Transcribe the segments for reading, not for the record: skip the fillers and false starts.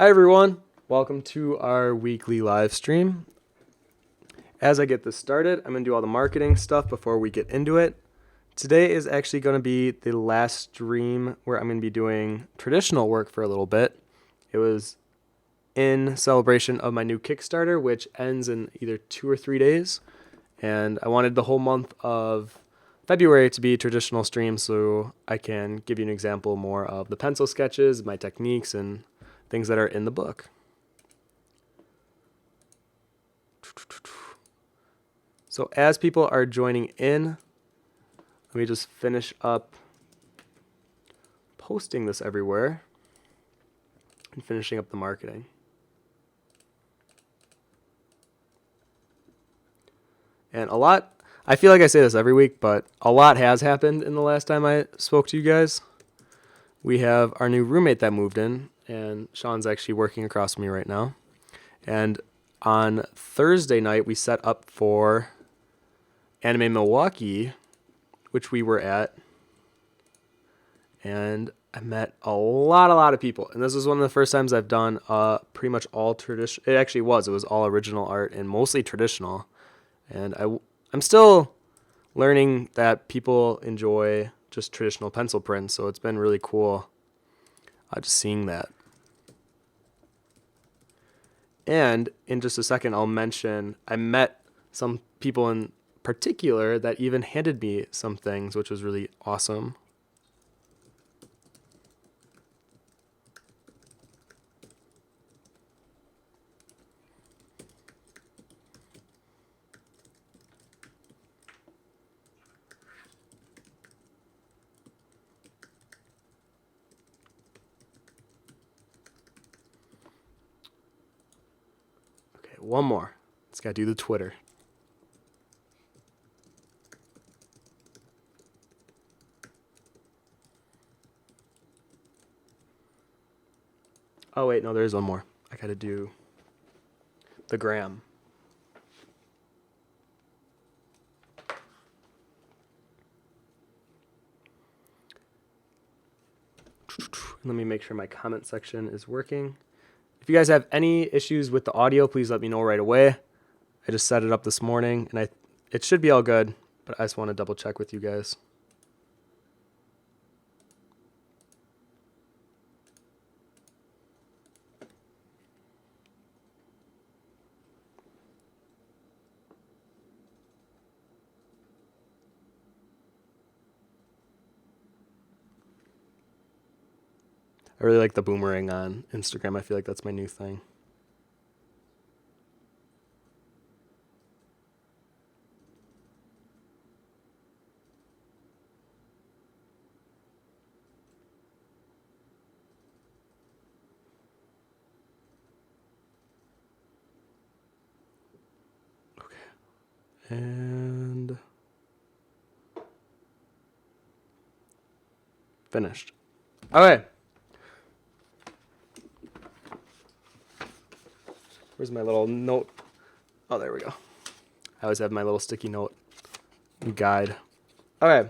Hi everyone, welcome to our weekly live stream. As I get this started, I'm going to do all the marketing stuff before we get into it. Today is actually going to be the last stream where I'm going to be doing traditional work for a little bit. It was in celebration of my new Kickstarter, which ends in either 2 or 3 days. And I wanted the whole month of February to be traditional streams so I can give you an example more of the pencil sketches, my techniques, and things that are in the book. So as people are joining in, let me just finish up posting this everywhere and finishing up the marketing. And I feel like I say this every week, but a lot has happened in the last time I spoke to you guys. We have our new roommate that moved in, and Sean's actually working across from me right now. And on Thursday night, we set up for Anime Milwaukee, which we were at. And I met a lot of people. And this was one of the first times I've done pretty much all traditional. It was all original art and mostly traditional. And I'm still learning that people enjoy just traditional pencil prints. So it's been really cool just seeing that. And in just a second, I'll mention I met some people in particular that even handed me some things, which was really awesome. Okay, one more. Let's gotta do the Twitter. Oh wait, no, there is one more. I gotta do the gram. Let me make sure my comment section is working. If you guys have any issues with the audio, please let me know right away. I just set it up this morning, and it should be all good, but I just want to double check with you guys. I really like the boomerang on Instagram. I feel like that's my new thing. Okay. And finished. Okay. Where's my little note? Oh, there we go. I always have my little sticky note guide. Okay,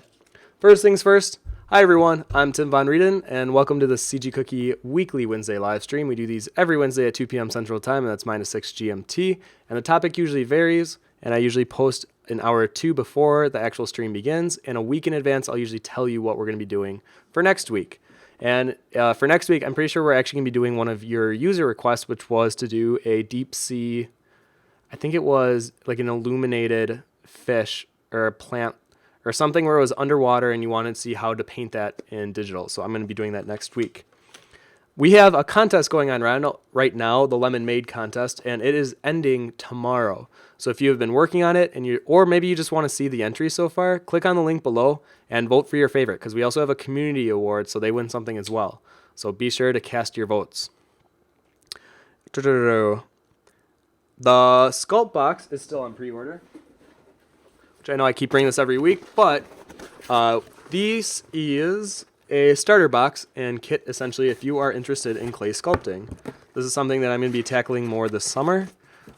first things first. Hi everyone, I'm Tim Von Rieden, and welcome to the CG Cookie weekly Wednesday live stream. We do these every Wednesday at 2 p.m. Central Time, and that's -6 GMT. And the topic usually varies, and I usually post an hour or two before the actual stream begins. And a week in advance, I'll usually tell you what we're going to be doing for next week. And for next week, I'm pretty sure we're actually going to be doing one of your user requests, which was to do a deep sea, I think it was like an illuminated fish or a plant or something where it was underwater and you wanted to see how to paint that in digital. So I'm going to be doing that next week. We have a contest going on right now, the Lemon Made contest, and it is ending tomorrow. So if you have been working on it or maybe you just want to see the entries so far, click on the link below and vote for your favorite, because we also have a community award, so they win something as well. So be sure to cast your votes. The Sculpt box is still on pre-order, which I know I keep bringing this every week, but this is a starter box and kit, essentially, if you are interested in clay sculpting. This is something that I'm going to be tackling more this summer,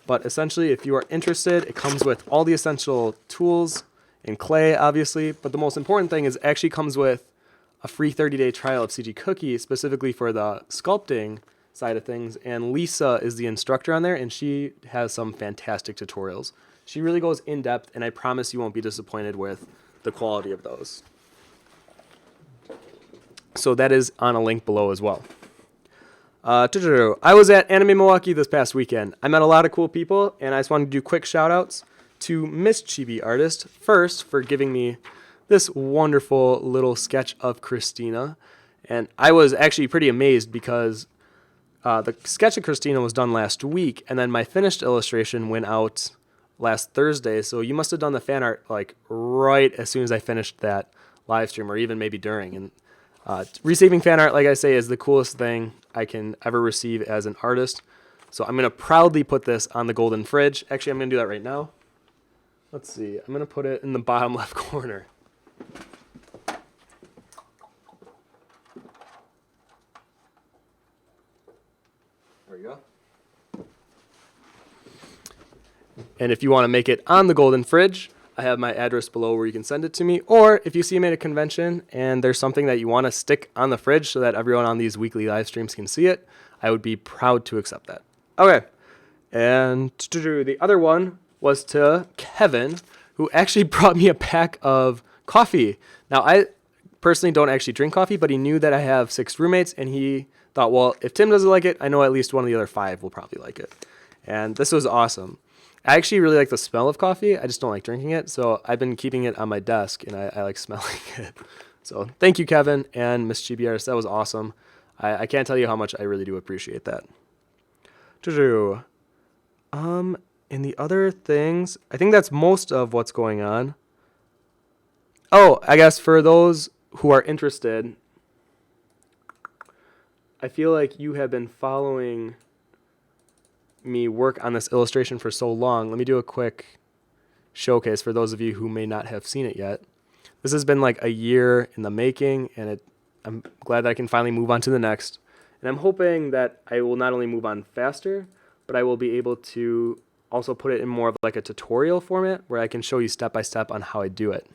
but essentially, if you are interested, it comes with all the essential tools in clay, obviously, but the most important thing is it actually comes with a free 30-day trial of CG Cookie, specifically for the sculpting side of things, and Lisa is the instructor on there, and she has some fantastic tutorials. She really goes in depth, and I promise you won't be disappointed with the quality of those. So that is on a link below as well. I was at Anime Milwaukee this past weekend. I met a lot of cool people, and I just wanted to do quick shout-outs to Miss Chibi Artist, first for giving me this wonderful little sketch of Christina. And I was actually pretty amazed because the sketch of Christina was done last week, and then my finished illustration went out last Thursday, so you must have done the fan art like right as soon as I finished that live stream, or even maybe during. And receiving fan art, like I say, is the coolest thing I can ever receive as an artist. So I'm going to proudly put this on the golden fridge. Actually, I'm going to do that right now. Let's see. I'm going to put it in the bottom left corner. There we go. And if you want to make it on the golden fridge, I have my address below where you can send it to me. Or if you see me at a convention and there's something that you want to stick on the fridge so that everyone on these weekly live streams can see it, I would be proud to accept that. Okay. And the other one was to Kevin, who actually brought me a pack of coffee. Now, I personally don't actually drink coffee, but he knew that I have 6 roommates, and he thought, well, if Tim doesn't like it, I know at least one of the other 5 will probably like it. And this was awesome. I actually really like the smell of coffee. I just don't like drinking it. So I've been keeping it on my desk, and I like smelling it. So thank you, Kevin and Miss Chibi Artist. That was awesome. I can't tell you how much I really do appreciate that. And the other things, I think that's most of what's going on. Oh, I guess for those who are interested, I feel like you have been following me work on this illustration for so long. Let me do a quick showcase for those of you who may not have seen it yet. This has been like a year in the making, and I'm glad that I can finally move on to the next. And I'm hoping that I will not only move on faster, but I will be able to also put it in more of like a tutorial format where I can show you step by step on how I do it.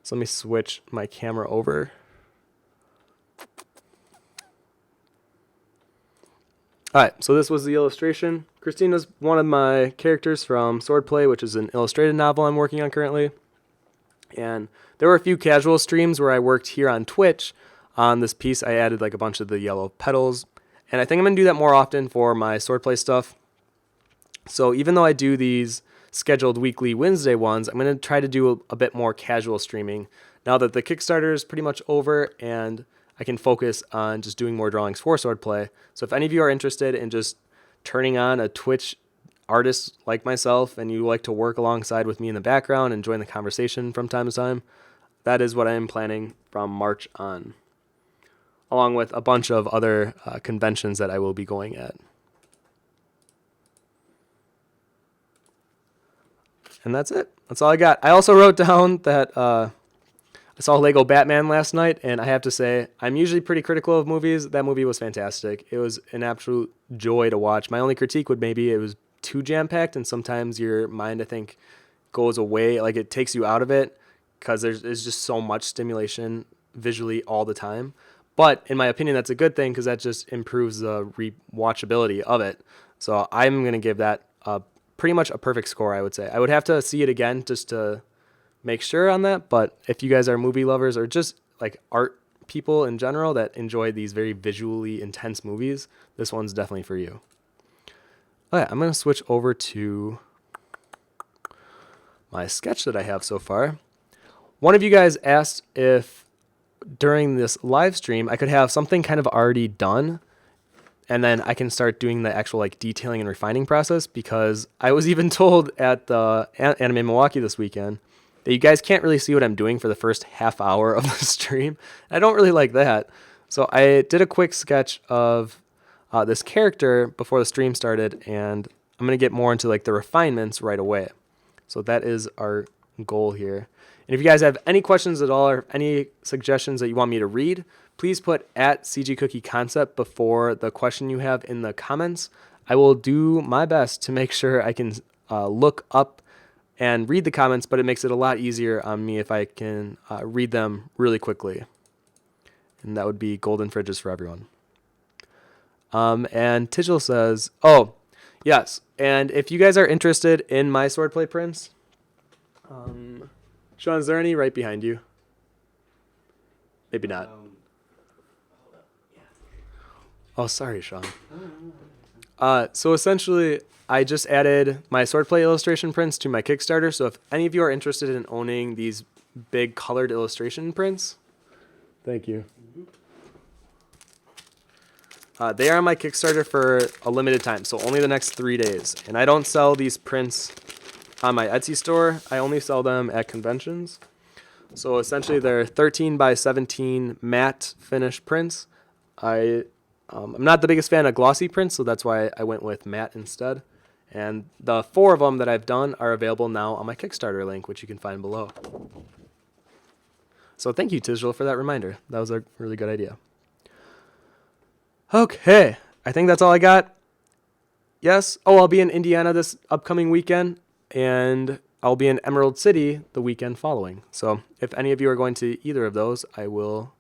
So let me switch my camera over. Alright, so this was the illustration. Christina's one of my characters from Swordplay, which is an illustrated novel I'm working on currently. And there were a few casual streams where I worked here on Twitch on this piece. I added like a bunch of the yellow petals. And I think I'm going to do that more often for my Swordplay stuff. So even though I do these scheduled weekly Wednesday ones, I'm going to try to do a bit more casual streaming now that the Kickstarter is pretty much over and I can focus on just doing more drawings for Swordplay. So if any of you are interested in just turning on a Twitch artist like myself and you like to work alongside with me in the background and join the conversation from time to time, that is what I am planning from March on, along with a bunch of other conventions that I will be going at. And that's it. That's all I got. I also wrote down that I saw Lego Batman last night, and I have to say, I'm usually pretty critical of movies. That movie was fantastic. It was an absolute joy to watch. My only critique would maybe it was too jam-packed, and sometimes your mind, I think, goes away. Like, it takes you out of it because there's just so much stimulation visually all the time. But in my opinion, that's a good thing because that just improves the rewatchability of it. So I'm going to give that pretty much a perfect score, I would say. I would have to see it again just to make sure on that, but if you guys are movie lovers or just like art people in general that enjoy these very visually intense movies, this one's definitely for you. Okay, I'm going to switch over to my sketch that I have so far. One of you guys asked if during this live stream I could have something kind of already done and then I can start doing the actual like detailing and refining process, because I was even told at the Anime Milwaukee this weekend that you guys can't really see what I'm doing for the first half hour of the stream. I don't really like that. So I did a quick sketch of this character before the stream started, and I'm going to get more into like the refinements right away. So that is our goal here. And if you guys have any questions at all or any suggestions that you want me to read, please put at CG Cookie Concept before the question you have in the comments. I will do my best to make sure I can look up and read the comments, but it makes it a lot easier on me if I can read them really quickly. And that would be golden fridges for everyone. And Tigil says, oh, yes. And if you guys are interested in my swordplay prints, Sean, is there any right behind you? Maybe not. Oh, sorry, Sean. So essentially, I just added my swordplay illustration prints to my Kickstarter. So if any of you are interested in owning these big colored illustration prints, thank you. They are on my Kickstarter for a limited time, so only the next 3 days. And I don't sell these prints on my Etsy store. I only sell them at conventions. So essentially, they're 13 by 17 matte finish prints. I'm not the biggest fan of glossy prints, so that's why I went with matte instead. And the 4 of them that I've done are available now on my Kickstarter link, which you can find below. So thank you, Tigil, for that reminder. That was a really good idea. Okay, I think that's all I got. Yes. Oh, I'll be in Indiana this upcoming weekend, and I'll be in Emerald City the weekend following. So if any of you are going to either of those, I will.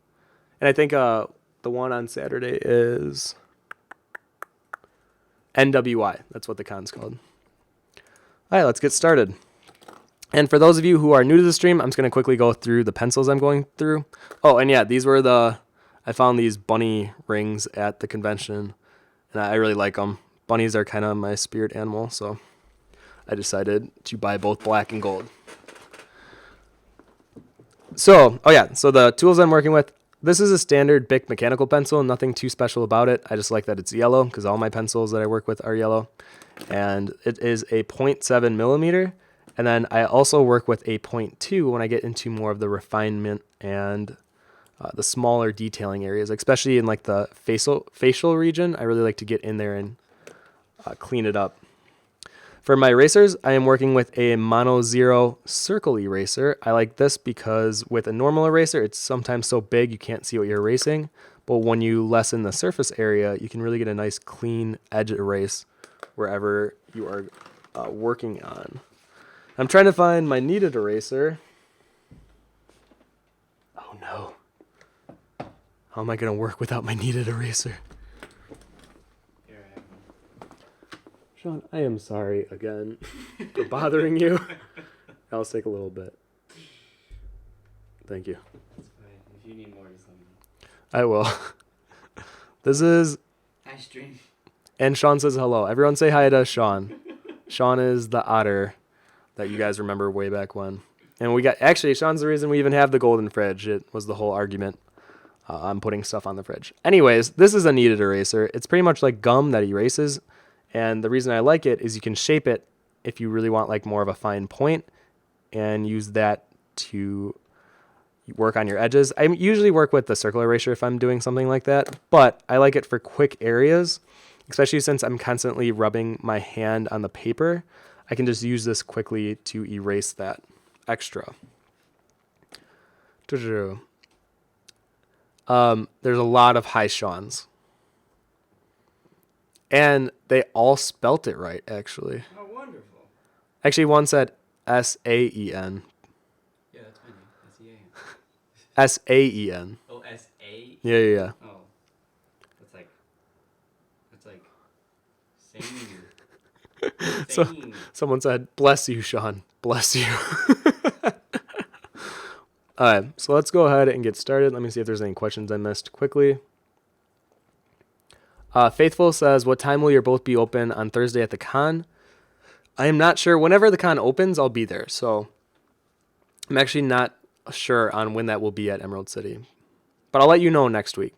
And I think the one on Saturday is NWI. That's what the con's called. All right, let's get started. And for those of you who are new to the stream, I'm just going to quickly go through the pencils I'm going through. Oh, and yeah, these were I found these bunny rings at the convention, and I really like them. Bunnies are kind of my spirit animal, so I decided to buy both black and gold. So the tools I'm working with, this is a standard Bic mechanical pencil, nothing too special about it. I just like that it's yellow because all my pencils that I work with are yellow. And it is a 0.7 millimeter. And then I also work with a 0.2 when I get into more of the refinement and the smaller detailing areas, especially in like the facial region. I really like to get in there and clean it up. For my erasers, I am working with a Mono Zero circle eraser. I like this because with a normal eraser, it's sometimes so big you can't see what you're erasing. But when you lessen the surface area, you can really get a nice clean edge erase wherever you are working on. I'm trying to find my kneaded eraser. Oh no. How am I going to work without my kneaded eraser? Sean, I am sorry again for bothering you. I'll take a little bit. Thank you. That's fine. If you need more, just let me know. I will. This is... Hi, stream. And Sean says hello. Everyone say hi to Sean. Sean is the otter that you guys remember way back when. And actually, Sean's the reason we even have the golden fridge. It was the whole argument on putting stuff on the fridge. Anyways, this is a kneaded eraser. It's pretty much like gum that erases. And the reason I like it is you can shape it if you really want like more of a fine point and use that to work on your edges. I usually work with the circle eraser if I'm doing something like that, but I like it for quick areas, especially since I'm constantly rubbing my hand on the paper. I can just use this quickly to erase that extra. There's a lot of hi Seans. And they all spelt it right, actually. Oh, wonderful. Actually, one said S-A-E-N. Yeah, that's my name. S-E-A-N. S-A-E-N. Oh, S-A? Yeah. Oh. That's like saying. So someone said, bless you, Sean. Bless you. All right, so let's go ahead and get started. Let me see if there's any questions I missed quickly. Faithful says, what time will your both be open on Thursday at the con? I am not sure. Whenever the con opens, I'll be there. So I'm actually not sure on when that will be at Emerald City. But I'll let you know next week.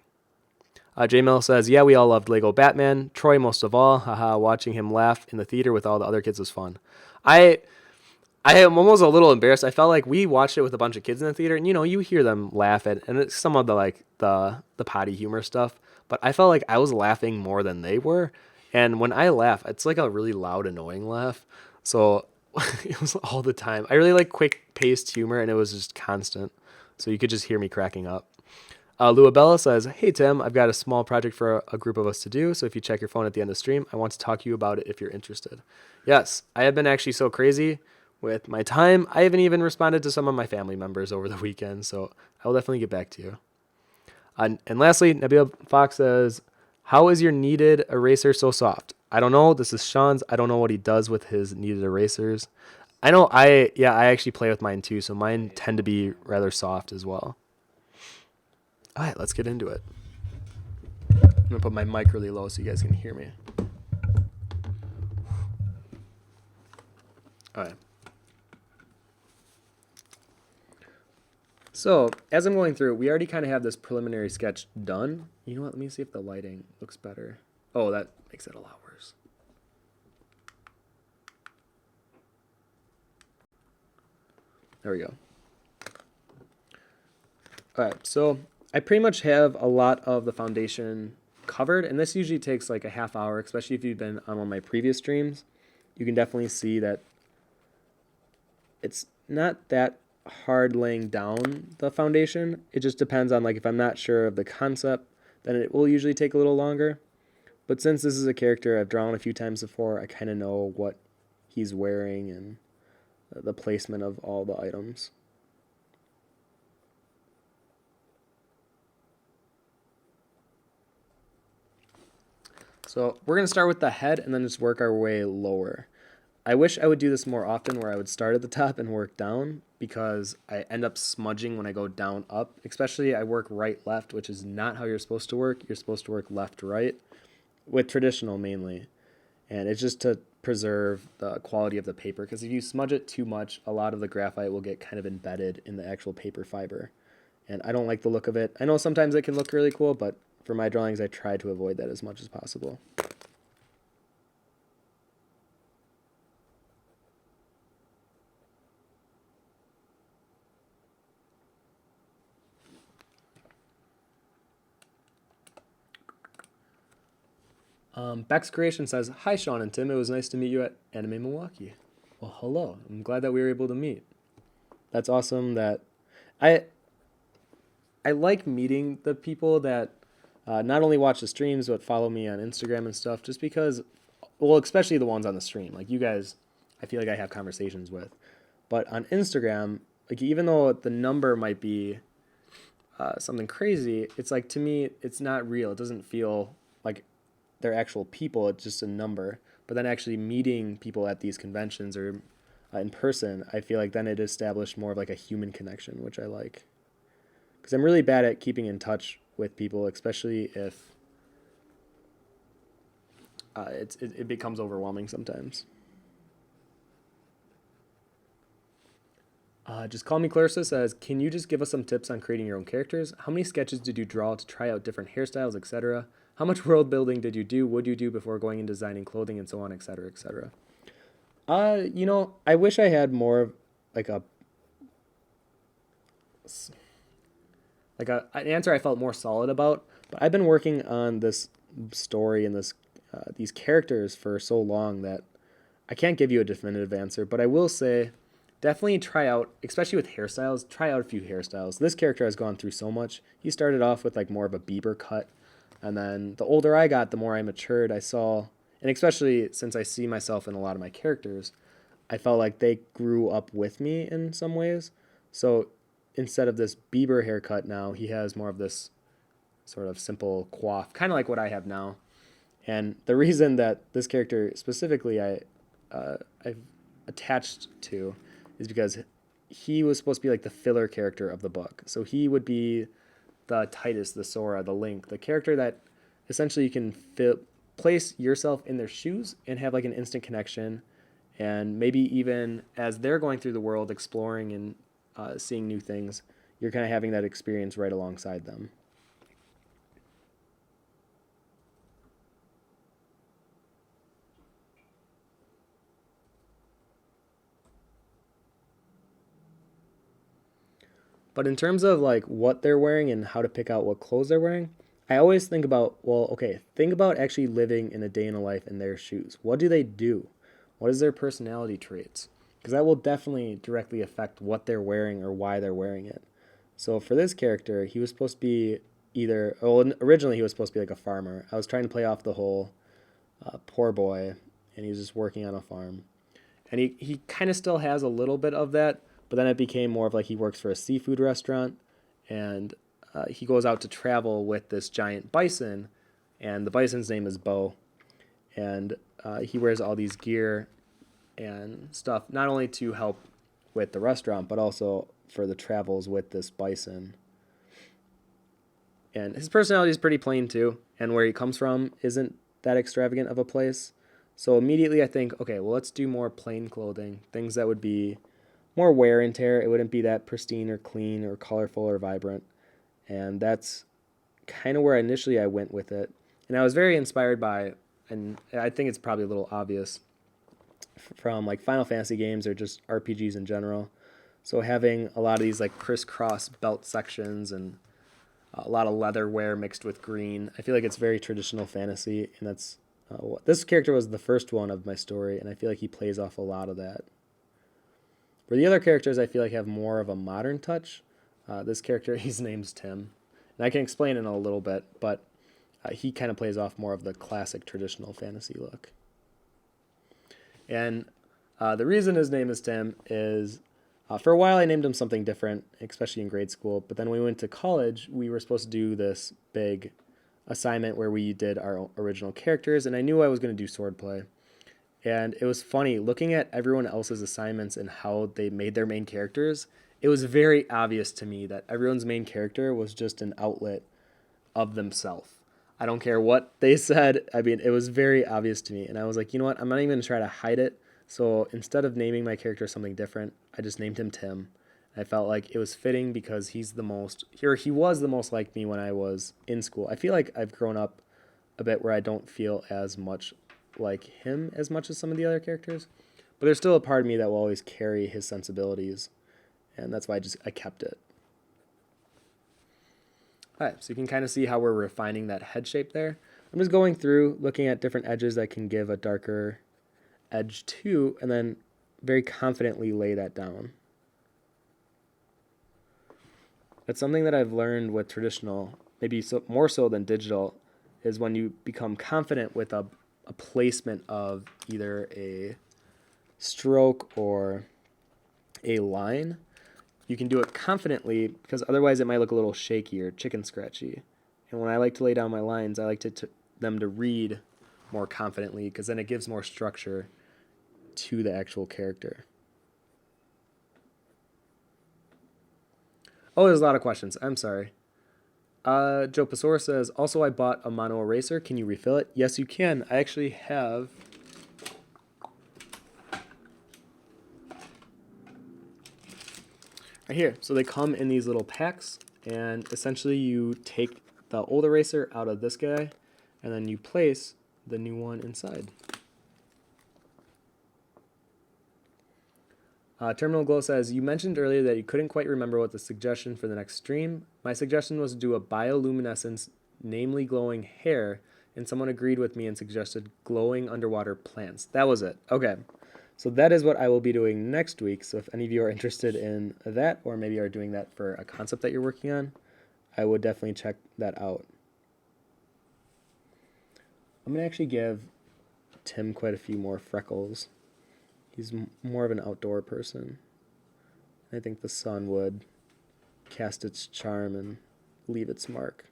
J-Mill says, yeah, we all loved Lego Batman. Troy most of all. Haha, watching him laugh in the theater with all the other kids was fun. I am almost a little embarrassed. I felt like we watched it with a bunch of kids in the theater, and you hear them laugh at, and it's some of the potty humor stuff. But I felt like I was laughing more than they were. And when I laugh, it's like a really loud, annoying laugh. So it was all the time. I really like quick-paced humor, and it was just constant. So you could just hear me cracking up. Luabella says, hey, Tim, I've got a small project for a group of us to do. So if you check your phone at the end of the stream, I want to talk to you about it if you're interested. Yes, I have been actually so crazy with my time. I haven't even responded to some of my family members over the weekend. So I will definitely get back to you. And lastly, Nabila Fox says, How is your kneaded eraser so soft? I don't know. This is Sean's. I don't know what he does with his kneaded erasers. I know I actually play with mine too, so mine tend to be rather soft as well. All right, let's get into it. I'm gonna put my mic really low so you guys can hear me. All right. So as I'm going through, we already kind of have this preliminary sketch done. You know what? Let me see if the lighting looks better. Oh, that makes it a lot worse. There we go. All right, so I pretty much have a lot of the foundation covered, and this usually takes like a half hour, especially if you've been on one of my previous streams. You can definitely see that it's not that hard laying down the foundation. It just depends on, like, if I'm not sure of the concept, then it will usually take a little longer. But since this is a character I've drawn a few times before, I kind of know what he's wearing and the placement of all the items. So we're going to start with the head and then just work our way lower. I wish I would do this more often, where I would start at the top and work down, because I end up smudging when I go down up. Especially I work right left, which is not how you're supposed to work. You're supposed to work left right, with traditional mainly. And it's just to preserve the quality of the paper, because if you smudge it too much, a lot of the graphite will get kind of embedded in the actual paper fiber. And I don't like the look of it. I know sometimes it can look really cool, but for my drawings, I try to avoid that as much as possible. Beck's Creation says, "Hi, Sean and Tim. It was nice to meet you at Anime Milwaukee." Well, hello. I'm glad that we were able to meet. That's awesome. That I like meeting the people that not only watch the streams but follow me on Instagram and stuff. Just because, well, especially the ones on the stream, like you guys, I feel like I have conversations with. But on Instagram, like, even though the number might be something crazy, it's like, to me, it's not real. It doesn't feel like they're actual people. It's just a number. But then actually meeting people at these conventions or in person, I feel like then it established more of like a human connection, which I like. Because I'm really bad at keeping in touch with people, especially if it becomes overwhelming sometimes. Just Call Me Clarissa says, "Can you just give us some tips on creating your own characters? How many sketches did you draw to try out different hairstyles, etc.? How much world building did you do? Would you do before going and designing clothing and so on, etc., etc.?" I wish I had more of like an answer I felt more solid about. But I've been working on this story and these characters for so long that I can't give you a definitive answer. But I will say, definitely try out, especially with hairstyles, try out a few hairstyles. This character has gone through so much. He started off with like more of a Bieber cut, and then the older I got, the more I matured. I saw, and especially since I see myself in a lot of my characters, I felt like they grew up with me in some ways. So instead of this Bieber haircut now, he has more of this sort of simple coif, kind of like what I have now. And the reason that this character specifically I've attached to is because he was supposed to be like the filler character of the book. So he would be the Titus, the Sora, the Link, the character that essentially you can place yourself in their shoes and have like an instant connection. And maybe even as they're going through the world, exploring and seeing new things, you're kind of having that experience right alongside them. But in terms of like what they're wearing and how to pick out what clothes they're wearing, I always think about, well, okay, think about actually living in a day in a life in their shoes. What do they do? What is their personality traits? Because that will definitely directly affect what they're wearing or why they're wearing it. So for this character, he was supposed to be originally he was supposed to be like a farmer. I was trying to play off the whole poor boy, and he was just working on a farm. And he kind of still has a little bit of that, but then it became more of like he works for a seafood restaurant, and he goes out to travel with this giant bison, and the bison's name is Bo, and he wears all these gear and stuff, not only to help with the restaurant, but also for the travels with this bison. And his personality is pretty plain too, and where he comes from isn't that extravagant of a place. So immediately I think, okay, well, let's do more plain clothing, things that would be more wear and tear. It wouldn't be that pristine or clean or colorful or vibrant. And that's kind of where initially I went with it. And I was very inspired by, and I think it's probably a little obvious, from like Final Fantasy games or just RPGs in general. So having a lot of these like crisscross belt sections and a lot of leather wear mixed with green. I feel like it's very traditional fantasy, and that's this character was the first one of my story, and I feel like he plays off a lot of that. Where the other characters, I feel like have more of a modern touch. This character, his name's Tim, and I can explain in a little bit, but he kind of plays off more of the classic traditional fantasy look. And the reason his name is Tim is for a while I named him something different, especially in grade school. But then when we went to college, we were supposed to do this big assignment where we did our original characters, and I knew I was going to do swordplay. And it was funny looking at everyone else's assignments and how they made their main characters. It was very obvious to me that everyone's main character was just an outlet of themselves. I don't care what they said. I mean, it was very obvious to me. And I was like, you know what? I'm not even going to try to hide it. So instead of naming my character something different, I just named him Tim. I felt like it was fitting because he was the most like me when I was in school. I feel like I've grown up a bit where I don't feel as much like him as much as some of the other characters. But there's still a part of me that will always carry his sensibilities. And that's why I kept it. All right, so you can kind of see how we're refining that head shape there. I'm just going through, looking at different edges that can give a darker edge to, and then very confidently lay that down. That's something that I've learned with traditional, maybe more so than digital, is when you become confident with a placement of either a stroke or a line, you can do it confidently, because otherwise it might look a little shaky or chicken scratchy. And when I like to lay down my lines, I like them to read more confidently, because then it gives more structure to the actual character. Oh, there's a lot of questions. I'm sorry. Joe Pasor says, also I bought a mono eraser. Can you refill it? Yes, you can. I actually have right here. So they come in these little packs, and essentially you take the old eraser out of this guy, and then you place the new one inside. Terminal Glow says, you mentioned earlier that you couldn't quite remember what the suggestion for the next stream. My suggestion was to do a bioluminescence, namely glowing hair, and someone agreed with me and suggested glowing underwater plants. That was it. Okay. So that is what I will be doing next week. So if any of you are interested in that, or maybe are doing that for a concept that you're working on, I would definitely check that out. I'm going to actually give Tim quite a few more freckles. He's more of an outdoor person. I think the sun would cast its charm and leave its mark.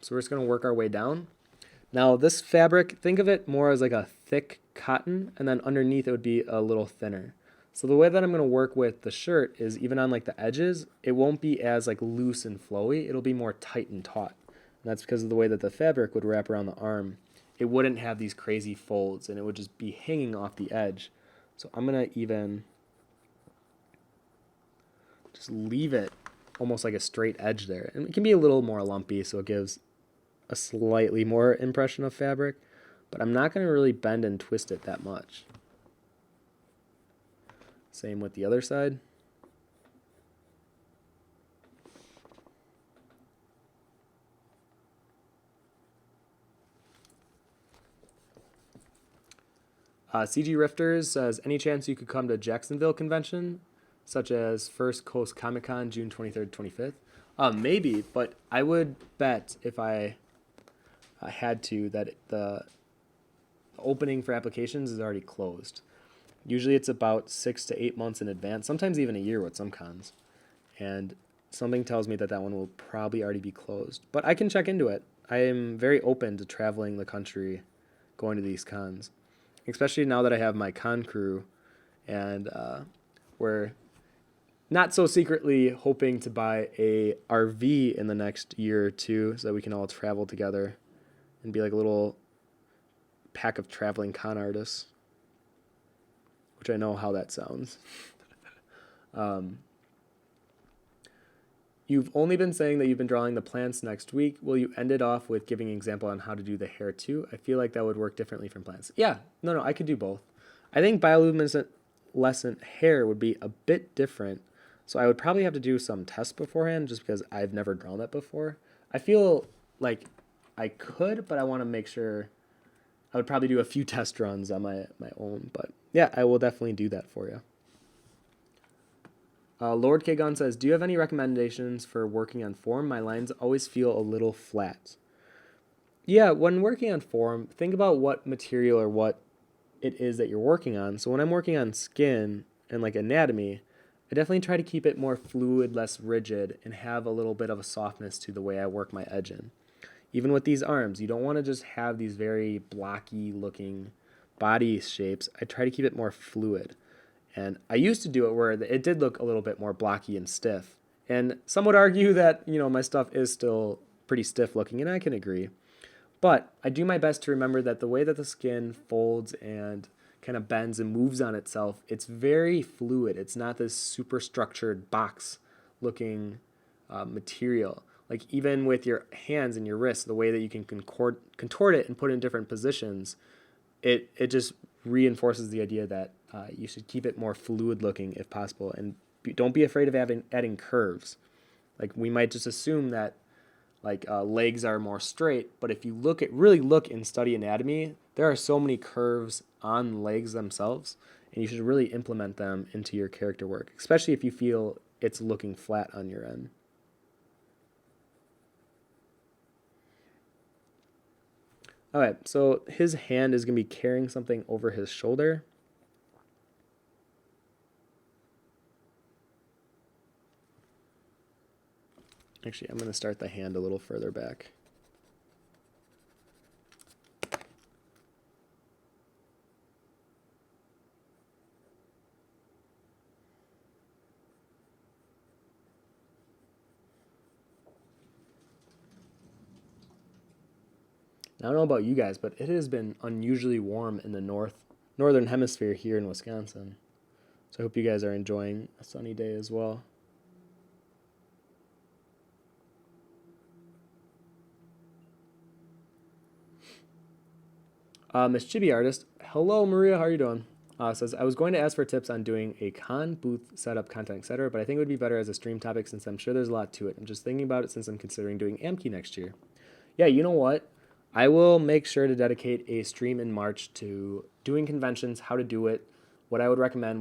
So we're just going to work our way down. Now this fabric, think of it more as like a thick cotton, and then underneath it would be a little thinner. So the way that I'm going to work with the shirt is even on like the edges, it won't be as like loose and flowy. It'll be more tight and taut. And that's because of the way that the fabric would wrap around the arm. It wouldn't have these crazy folds, and it would just be hanging off the edge. So I'm going to even just leave it almost like a straight edge there. And it can be a little more lumpy, so it gives a slightly more impression of fabric, but I'm not going to really bend and twist it that much. Same with the other side. CG Rifters says, any chance you could come to Jacksonville convention, such as First Coast Comic Con, June 23rd, 25th? Maybe, but I would bet if I had to that the opening for applications is already closed. Usually it's about 6 to 8 months in advance, sometimes even a year with some cons. And something tells me that that one will probably already be closed. But I can check into it. I am very open to traveling the country, going to these cons, especially now that I have my con crew, and we're not so secretly hoping to buy a RV in the next year or two so that we can all travel together and be like a little pack of traveling con artists, which I know how that sounds. You've only been saying that you've been drawing the plants next week. Will you end it off with giving an example on how to do the hair too? I feel like that would work differently from plants. Yeah, no, I could do both. I think bioluminescent hair would be a bit different. So I would probably have to do some tests beforehand just because I've never drawn that before. I feel like I could, but I want to make sure. I would probably do a few test runs on my own. But yeah, I will definitely do that for you. Lord K. Gunn says, do you have any recommendations for working on form? My lines always feel a little flat. Yeah, when working on form, think about what material or what it is that you're working on. So when I'm working on skin and like anatomy, I definitely try to keep it more fluid, less rigid, and have a little bit of a softness to the way I work my edge in. Even with these arms, you don't want to just have these very blocky looking body shapes. I try to keep it more fluid. And I used to do it where it did look a little bit more blocky and stiff. And some would argue that, my stuff is still pretty stiff looking, and I can agree. But I do my best to remember that the way that the skin folds and kind of bends and moves on itself, it's very fluid. It's not this super structured box looking material. Like even with your hands and your wrists, the way that you can contort it and put it in different positions, it just reinforces the idea that you should keep it more fluid looking if possible. And don't be afraid of adding curves. Like we might just assume that legs are more straight, but if you really look and study anatomy, there are so many curves on legs themselves, and you should really implement them into your character work, especially if you feel it's looking flat on your end. All right, so his hand is going to be carrying something over his shoulder. Actually, I'm going to start the hand a little further back. Now, I don't know about you guys, but it has been unusually warm in the northern hemisphere here in Wisconsin. So I hope you guys are enjoying a sunny day as well. Miss Chibi Artist, hello Maria, how are you doing? Says, I was going to ask for tips on doing a con, booth setup, content, etc., but I think it would be better as a stream topic since I'm sure there's a lot to it. I'm just thinking about it since I'm considering doing Amkey next year. Yeah, you know what? I will make sure to dedicate a stream in March to doing conventions, how to do it, what I would recommend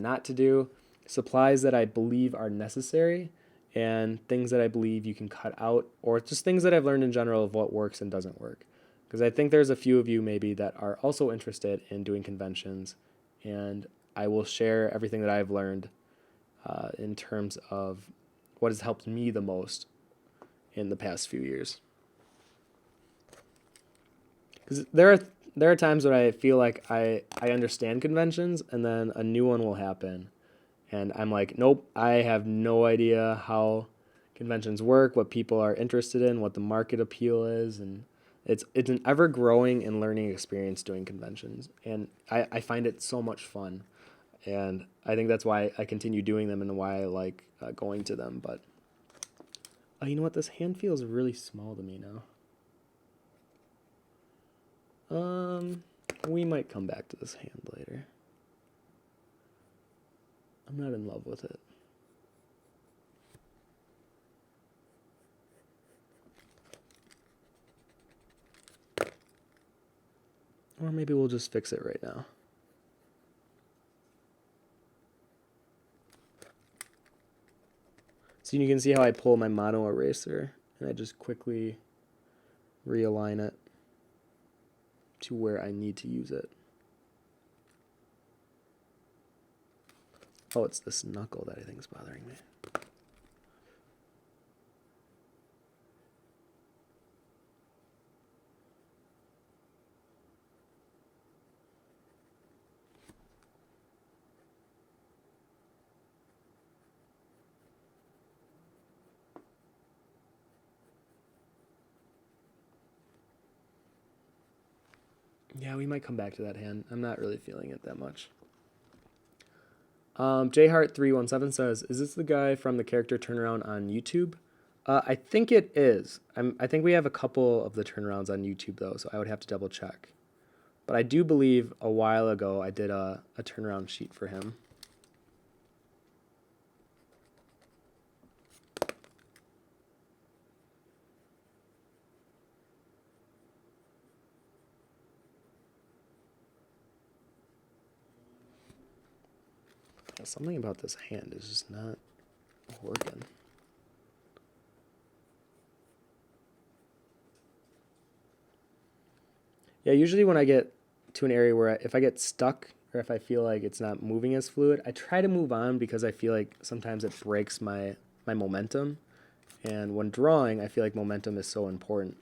not to do, supplies that I believe are necessary, and things that I believe you can cut out, or just things that I've learned in general of what works and doesn't work. Because I think there's a few of you maybe that are also interested in doing conventions, and I will share everything that I've learned in terms of what has helped me the most in the past few years. Because there are times when I feel like I understand conventions, and then a new one will happen, and I'm like, nope, I have no idea how conventions work, what people are interested in, what the market appeal is, and it's an ever-growing and learning experience doing conventions, and I find it so much fun, and I think that's why I continue doing them and why I like going to them. But you know what? This hand feels really small to me now. We might come back to this hand later. I'm not in love with it. Or maybe we'll just fix it right now. So you can see how I pull my mono eraser and I just quickly realign it to where I need to use it. Oh, it's this knuckle that I think is bothering me. Yeah, we might come back to that hand. I'm not really feeling it that much. JHeart317 says, "Is this the guy from the character turnaround on YouTube?" I think it is. I think we have a couple of the turnarounds on YouTube though, so I would have to double check. But I do believe a while ago I did a turnaround sheet for him. Yeah, something about this hand is just not working. Yeah, usually when I get to an area where if I get stuck or if I feel like it's not moving as fluid, I try to move on because I feel like sometimes it breaks my momentum. And when drawing, I feel like momentum is so important.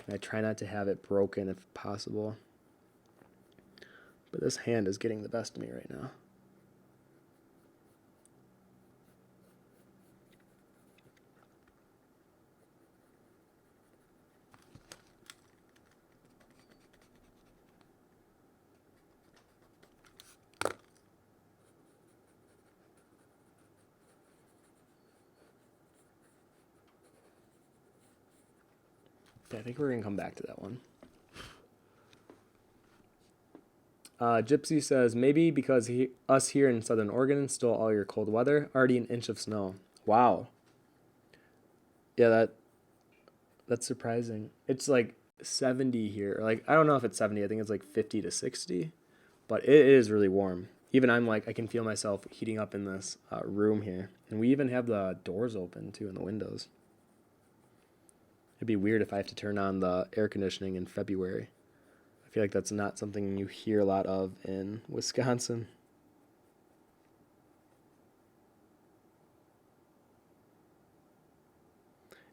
And I try not to have it broken if possible. But this hand is getting the best of me right now. Yeah, I think we're going to come back to that one. Gypsy says, "Maybe because us here in Southern Oregon stole all your cold weather. Already an inch of snow." Wow. Yeah, that's surprising. It's like 70 here. Like, I don't know if it's 70. I think it's like 50 to 60. But it is really warm. Even I'm like, I can feel myself heating up in this room here. And we even have the doors open too in the windows. It'd be weird if I have to turn on the air conditioning in February. I feel like that's not something you hear a lot of in Wisconsin.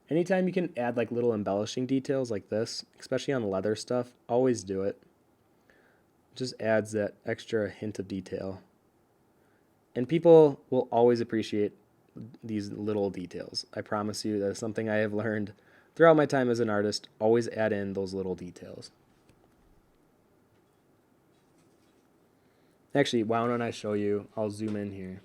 Anytime you can add like little embellishing details like this, especially on leather stuff, always do it. It just adds that extra hint of detail. And people will always appreciate these little details. I promise you, that's something I have learned throughout my time as an artist. Always add in those little details. Actually, why don't I show you? I'll zoom in here.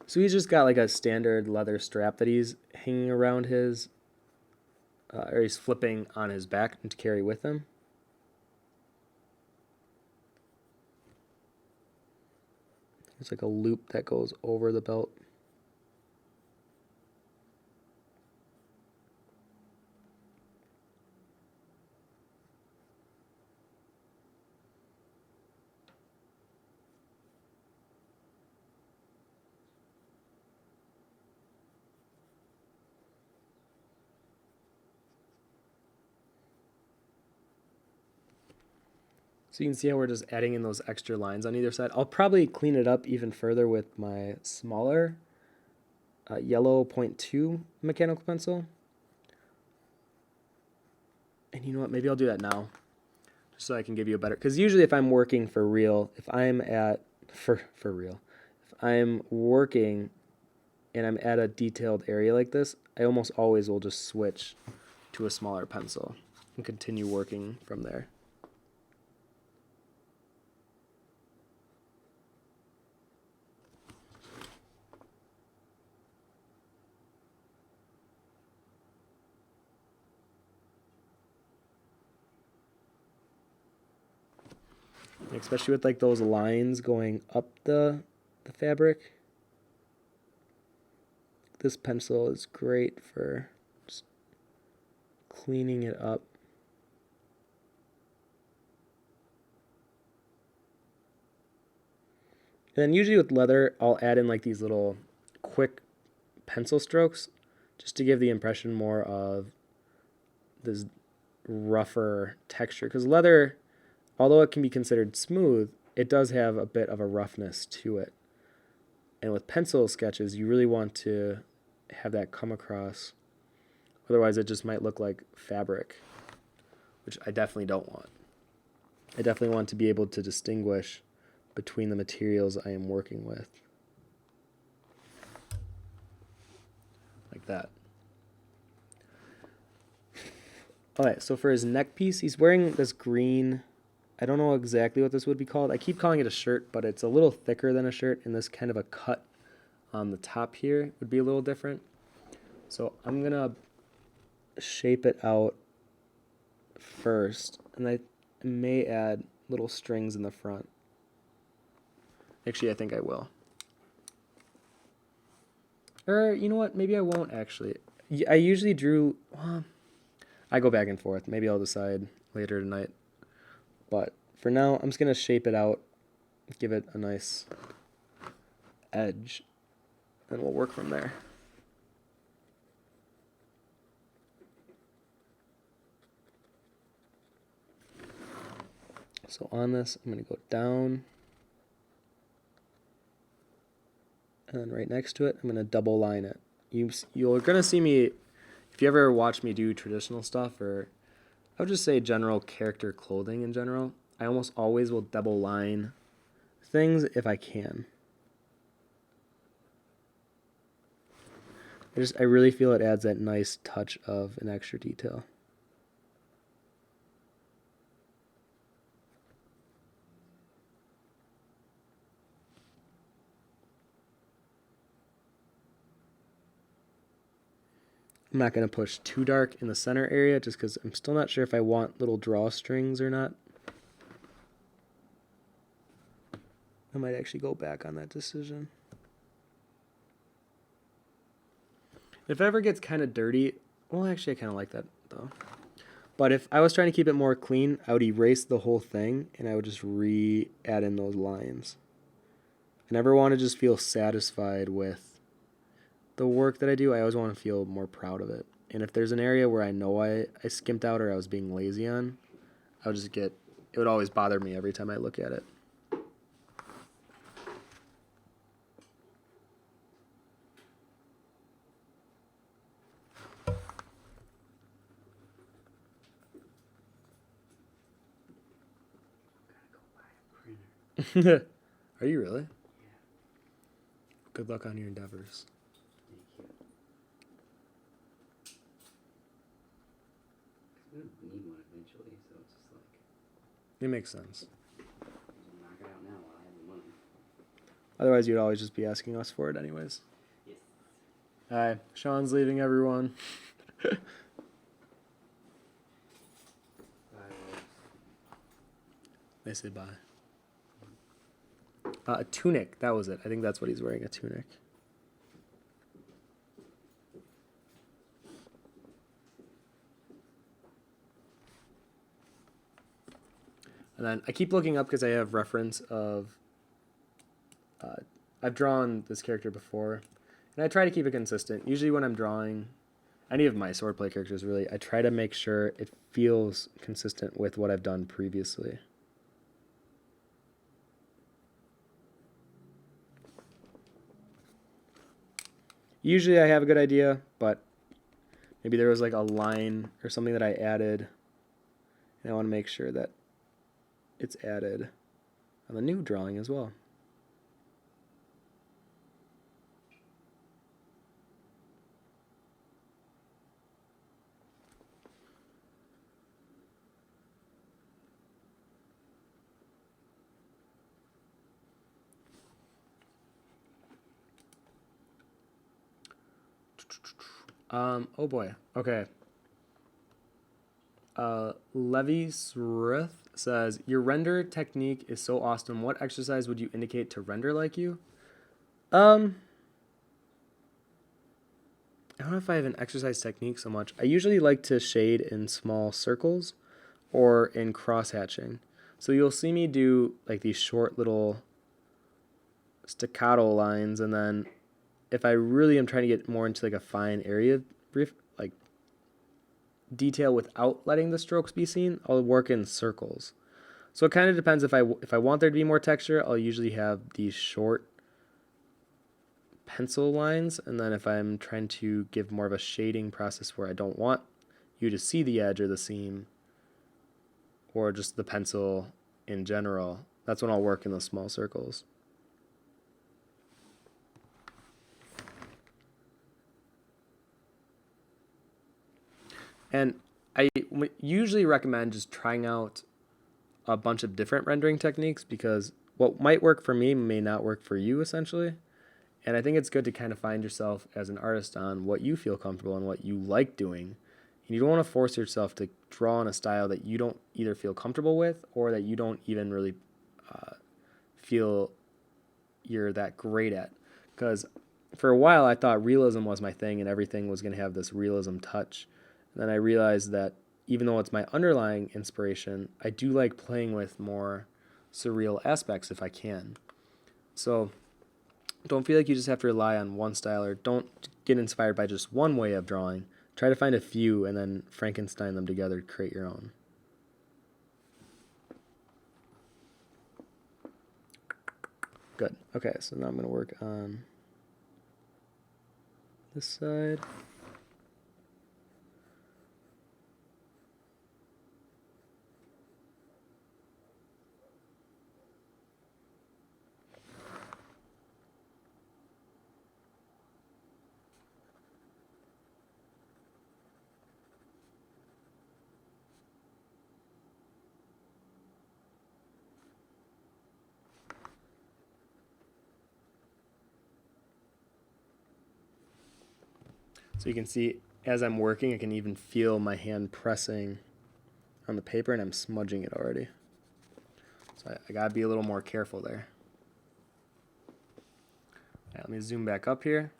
So he's just got like a standard leather strap that he's hanging around his, or he's flipping on his back to carry with him. There's like a loop that goes over the belt. So you can see how we're just adding in those extra lines on either side. I'll probably clean it up even further with my smaller yellow 0.2 mechanical pencil. And you know what? Maybe I'll do that now, just so I can give you a better. Because usually, if I'm working for real, if I'm at for real, if I'm working and I'm at a detailed area like this, I almost always will just switch to a smaller pencil and continue working from there. Especially with like those lines going up the fabric. This pencil is great for just cleaning it up. And then usually with leather, I'll add in like these little quick pencil strokes just to give the impression more of this rougher texture. Because leather, although it can be considered smooth, it does have a bit of a roughness to it. And with pencil sketches, you really want to have that come across. Otherwise, it just might look like fabric, which I definitely don't want. I definitely want to be able to distinguish between the materials I am working with. Like that. Alright, so for his neck piece, he's wearing this green, I don't know exactly what this would be called. I keep calling it a shirt, but it's a little thicker than a shirt, and this kind of a cut on the top here would be a little different. So I'm going to shape it out first, and I may add little strings in the front. Actually, I think I will. Or, you know what? Maybe I won't, actually. I usually drew... I go back and forth. Maybe I'll decide later tonight. But for now, I'm just going to shape it out, give it a nice edge, and we'll work from there. So on this, I'm going to go down, and then right next to it, I'm going to double line it. You're going to see me, if you ever watch me do traditional stuff, or I would just say general character clothing in general, I almost always will double line things if I can. I really feel it adds that nice touch of an extra detail. I'm not going to push too dark in the center area just because I'm still not sure if I want little drawstrings or not. I might actually go back on that decision. If it ever gets kind of dirty, well, actually I kind of like that though. But if I was trying to keep it more clean, I would erase the whole thing and I would just add in those lines. I never want to just feel satisfied with the work that I do. I always want to feel more proud of it. And if there's an area where I know I skimped out or I was being lazy on, I would just it would always bother me every time I look at it. Are you really? Yeah. Good luck on your endeavors. Thank you. I'm gonna need one eventually, so it's just like It makes sense. I'll knock it out now while I have the money. Otherwise, you'd always just be asking us for it anyways. Yes. Hi, Sean's leaving everyone. They say bye. A tunic, that was it. I think that's what he's wearing, a tunic. And then I keep looking up because I have reference of... I've drawn this character before, and I try to keep it consistent. Usually when I'm drawing any of my swordplay characters, really, I try to make sure it feels consistent with what I've done previously. Usually I have a good idea, but maybe there was like a line or something that I added, and I want to make sure that it's added on the new drawing as well. Oh boy. Okay. Levi Srith says, your render technique is so awesome. What exercise would you indicate to render like you? I don't know if I have an exercise technique so much. I usually like to shade in small circles or in cross hatching. So you'll see me do like these short little staccato lines, and then if I really am trying to get more into like a fine area brief like detail without letting the strokes be seen, I'll work in circles. So it kind of depends. If I want there to be more texture, I'll usually have these short pencil lines, and then if I'm trying to give more of a shading process where I don't want you to see the edge or the seam or just the pencil in general, that's when I'll work in those small circles. And I usually recommend just trying out a bunch of different rendering techniques, because what might work for me may not work for you, essentially. And I think it's good to kind of find yourself as an artist on what you feel comfortable and what you like doing. And you don't want to force yourself to draw in a style that you don't either feel comfortable with or that you don't even really feel you're that great at. Because for a while I thought realism was my thing and everything was going to have this realism touch. And then I realized that even though it's my underlying inspiration, I do like playing with more surreal aspects if I can. So don't feel like you just have to rely on one style, or don't get inspired by just one way of drawing. Try to find a few and then Frankenstein them together to create your own. Good. Okay, so now I'm going to work on this side. So you can see as I'm working, I can even feel my hand pressing on the paper and I'm smudging it already. So I gotta be a little more careful there. Right, let me zoom back up here.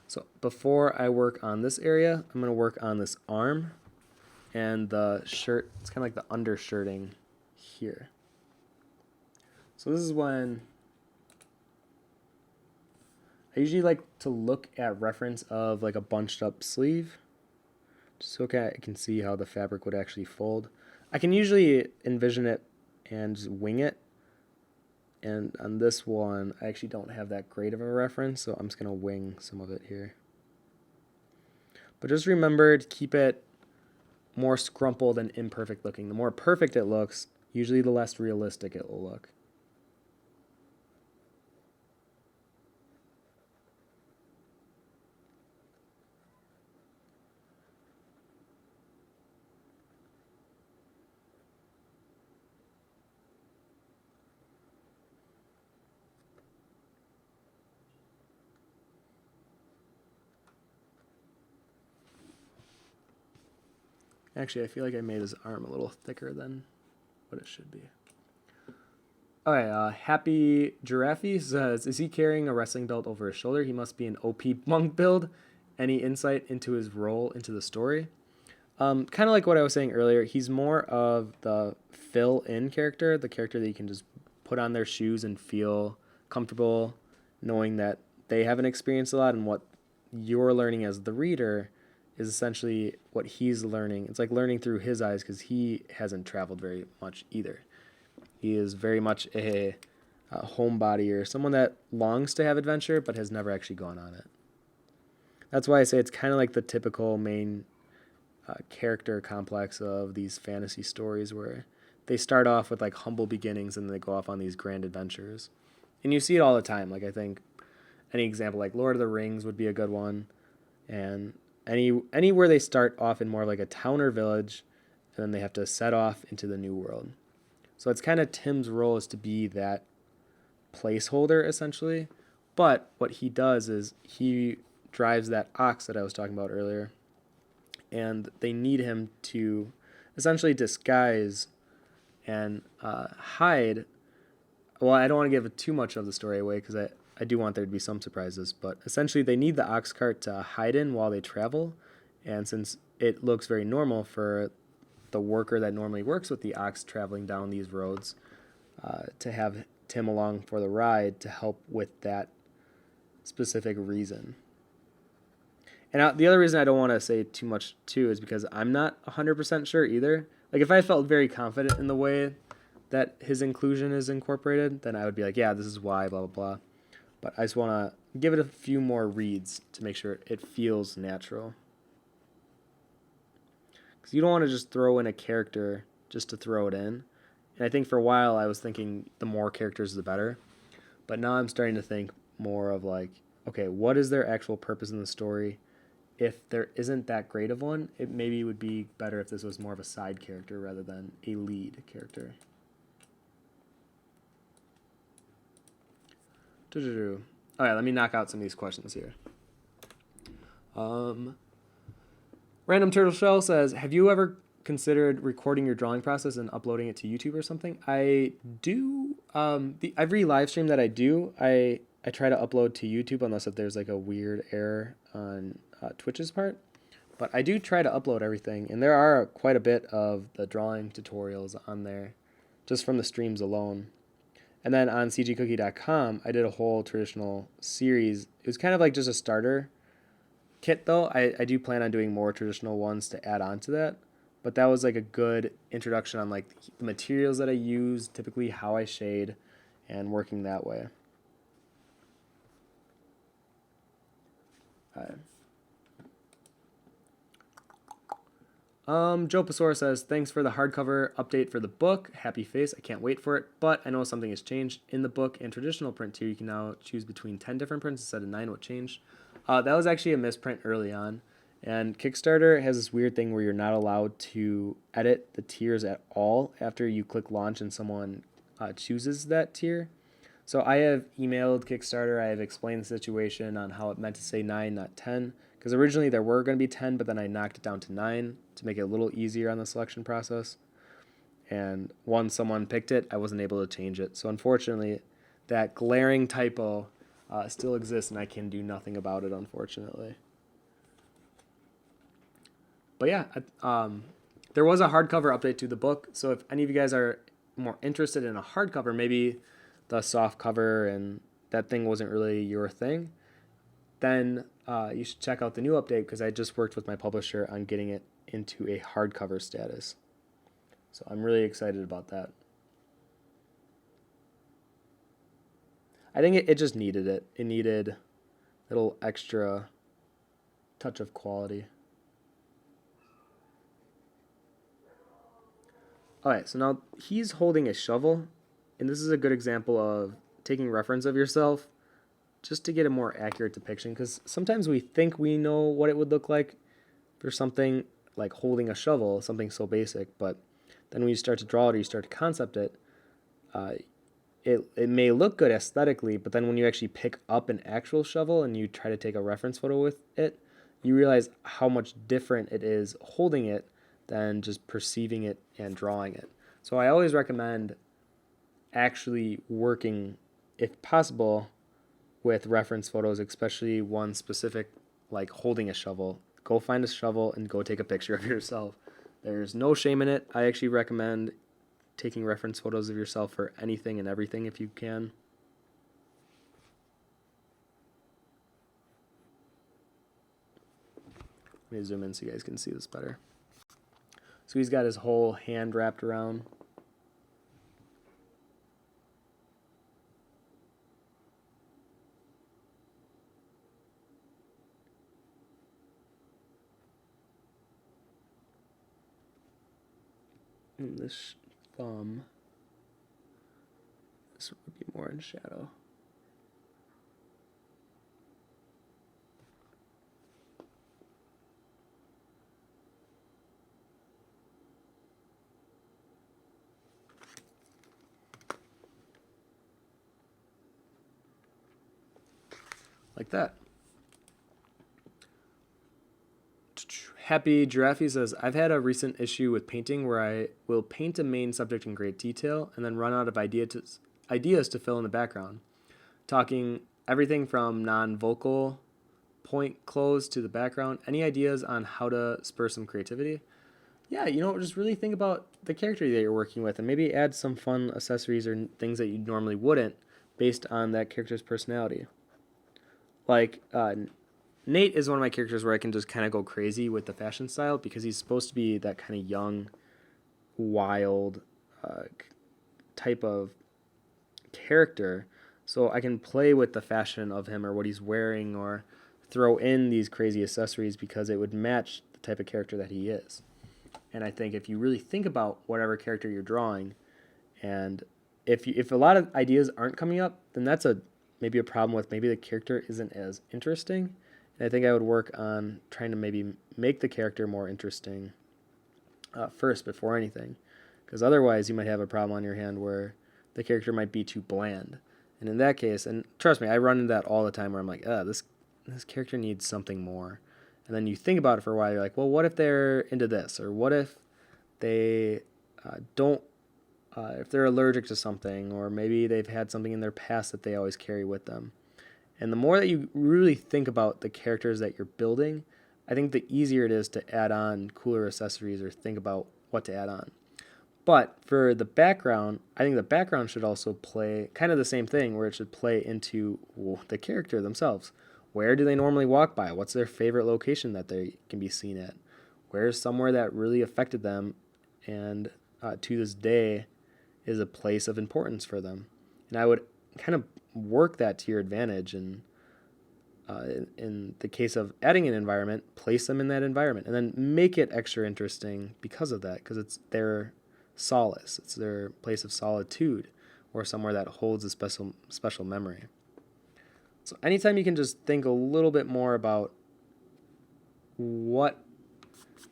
So before I work on this area, I'm gonna work on this arm and the shirt. It's kind of like the undershirting here. So this is when I usually like to look at reference of like a bunched up sleeve, just so I can see how the fabric would actually fold. I can usually envision it and just wing it. And on this one, I actually don't have that great of a reference, so I'm just going to wing some of it here. But just remember to keep it more scrumpled and imperfect looking. The more perfect it looks, usually the less realistic it will look. Actually, I feel like I made his arm a little thicker than what it should be. Okay, Happy Giraffe says, is he carrying a wrestling belt over his shoulder? He must be an OP monk build. Any insight into his role into the story? Kind of like what I was saying earlier, he's more of the fill-in character, the character that you can just put on their shoes and feel comfortable knowing that they haven't experienced a lot, and what you're learning as the reader is essentially what he's learning. It's like learning through his eyes because he hasn't traveled very much either. He is very much a homebody, or someone that longs to have adventure but has never actually gone on it. That's why I say it's kind of like the typical main character complex of these fantasy stories, where they start off with like humble beginnings and they go off on these grand adventures. And you see it all the time. Like, I think any example like Lord of the Rings would be a good one, and anywhere they start off in more like a town or village, and then they have to set off into the new world. So it's kind of Tim's role is to be that placeholder essentially, but what he does is he drives that ox that I was talking about earlier, and they need him to essentially disguise and hide. Well, I don't want to give too much of the story away because I do want there to be some surprises, but essentially they need the ox cart to hide in while they travel, and since it looks very normal for the worker that normally works with the ox traveling down these roads, to have Tim along for the ride to help with that specific reason. And the other reason I don't want to say too much too is because I'm not 100% sure either. Like if I felt very confident in the way that his inclusion is incorporated, then I would be like, yeah, this is why, blah, blah, blah. But I just want to give it a few more reads to make sure it feels natural. Because you don't want to just throw in a character just to throw it in. And I think for a while I was thinking the more characters the better. But now I'm starting to think more of like, okay, what is their actual purpose in the story? If there isn't that great of one, it maybe would be better if this was more of a side character rather than a lead character. All right, let me knock out some of these questions here. Random Turtle Shell says, have you ever considered recording your drawing process and uploading it to YouTube or something? I do. Every live stream that I do, I try to upload to YouTube unless if there's like a weird error on Twitch's part. But I do try to upload everything, and there are quite a bit of the drawing tutorials on there just from the streams alone. And then on cgcookie.com, I did a whole traditional series. It was kind of like just a starter kit, though. I do plan on doing more traditional ones to add on to that. But that was like a good introduction on like the materials that I use, typically how I shade, and working that way. Joe Pasora says, thanks for the hardcover update for the book. Happy face. I can't wait for it. But I know something has changed. In the book and traditional print tier, you can now choose between 10 different prints instead of 9. What changed? That was actually a misprint early on. And Kickstarter has this weird thing where you're not allowed to edit the tiers at all after you click launch and someone chooses that tier. So I have emailed Kickstarter. I have explained the situation on how it meant to say 9, not 10. Because originally there were going to be 10, but then I knocked it down to 9 to make it a little easier on the selection process. And once someone picked it, I wasn't able to change it. So unfortunately, that glaring typo still exists, and I can do nothing about it, unfortunately. But yeah, there was a hardcover update to the book. So if any of you guys are more interested in a hardcover, maybe the soft cover and that thing wasn't really your thing, then you should check out the new update because I just worked with my publisher on getting it into a hardcover status. So I'm really excited about that. I think it just needed it. It needed a little extra touch of quality. Alright, so now he's holding a shovel, and this is a good example of taking reference of yourself just to get a more accurate depiction, because sometimes we think we know what it would look like for something like holding a shovel, something so basic, but then when you start to draw it or you start to concept it, it may look good aesthetically, but then when you actually pick up an actual shovel and you try to take a reference photo with it, you realize how much different it is holding it than just perceiving it and drawing it. So I always recommend actually working, if possible, with reference photos, especially one specific like holding a shovel. Go find a shovel and go take a picture of yourself. There's no shame in it. I actually recommend taking reference photos of yourself for anything and everything if you can. Let me zoom in so you guys can see this better. So he's got his whole hand wrapped around. And this thumb, this would be more in shadow. Like that. Happy Giraffe says, I've had a recent issue with painting where I will paint a main subject in great detail and then run out of ideas to fill in the background. Talking everything from non-vocal point clothes to the background. Any ideas on how to spur some creativity? Yeah, just really think about the character that you're working with and maybe add some fun accessories or things that you normally wouldn't based on that character's personality. Like, Nate is one of my characters where I can just kind of go crazy with the fashion style because he's supposed to be that kind of young, wild type of character, so I can play with the fashion of him or what he's wearing, or throw in these crazy accessories because it would match the type of character that he is. And I think if you really think about whatever character you're drawing, and if a lot of ideas aren't coming up, then that's maybe a problem with maybe the character isn't as interesting. And I think I would work on trying to maybe make the character more interesting first before anything, because otherwise you might have a problem on your hand where the character might be too bland. And in that case, and trust me, I run into that all the time where I'm like, this character needs something more. And then you think about it for a while. You're like, well, what if they're into this? Or what if they if they're allergic to something, or maybe they've had something in their past that they always carry with them. And the more that you really think about the characters that you're building, I think the easier it is to add on cooler accessories or think about what to add on. But for the background, I think the background should also play kind of the same thing, where it should play into the character themselves. Where do they normally walk by? What's their favorite location that they can be seen at? Where's somewhere that really affected them and to this day is a place of importance for them? And I would kind of work that to your advantage. And in the case of adding an environment, place them in that environment and then make it extra interesting because of that, because it's their solace. It's their place of solitude, or somewhere that holds a special memory. So anytime you can just think a little bit more about what,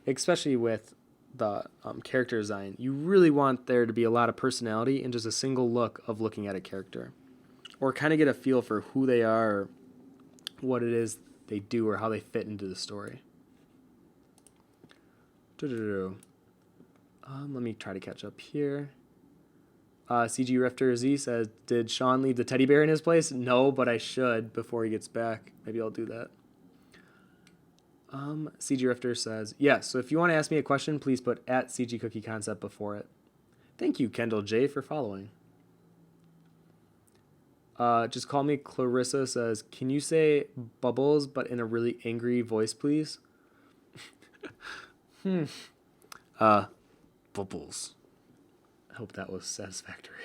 especially with the character design, you really want there to be a lot of personality in just a single look of looking at a character, or kind of get a feel for who they are, or what it is they do, or how they fit into the story. Let me try to catch up here. CG Rifter Z says, did Sean leave the teddy bear in his place? No, but I should before he gets back. Maybe I'll do that. CG Rifter says, yes, so if you want to ask me a question, please put at CG Cookie Concept before it. Thank you, Kendall J, for following. Just call me Clarissa says, can you say bubbles but in a really angry voice, please? Bubbles. I hope that was satisfactory.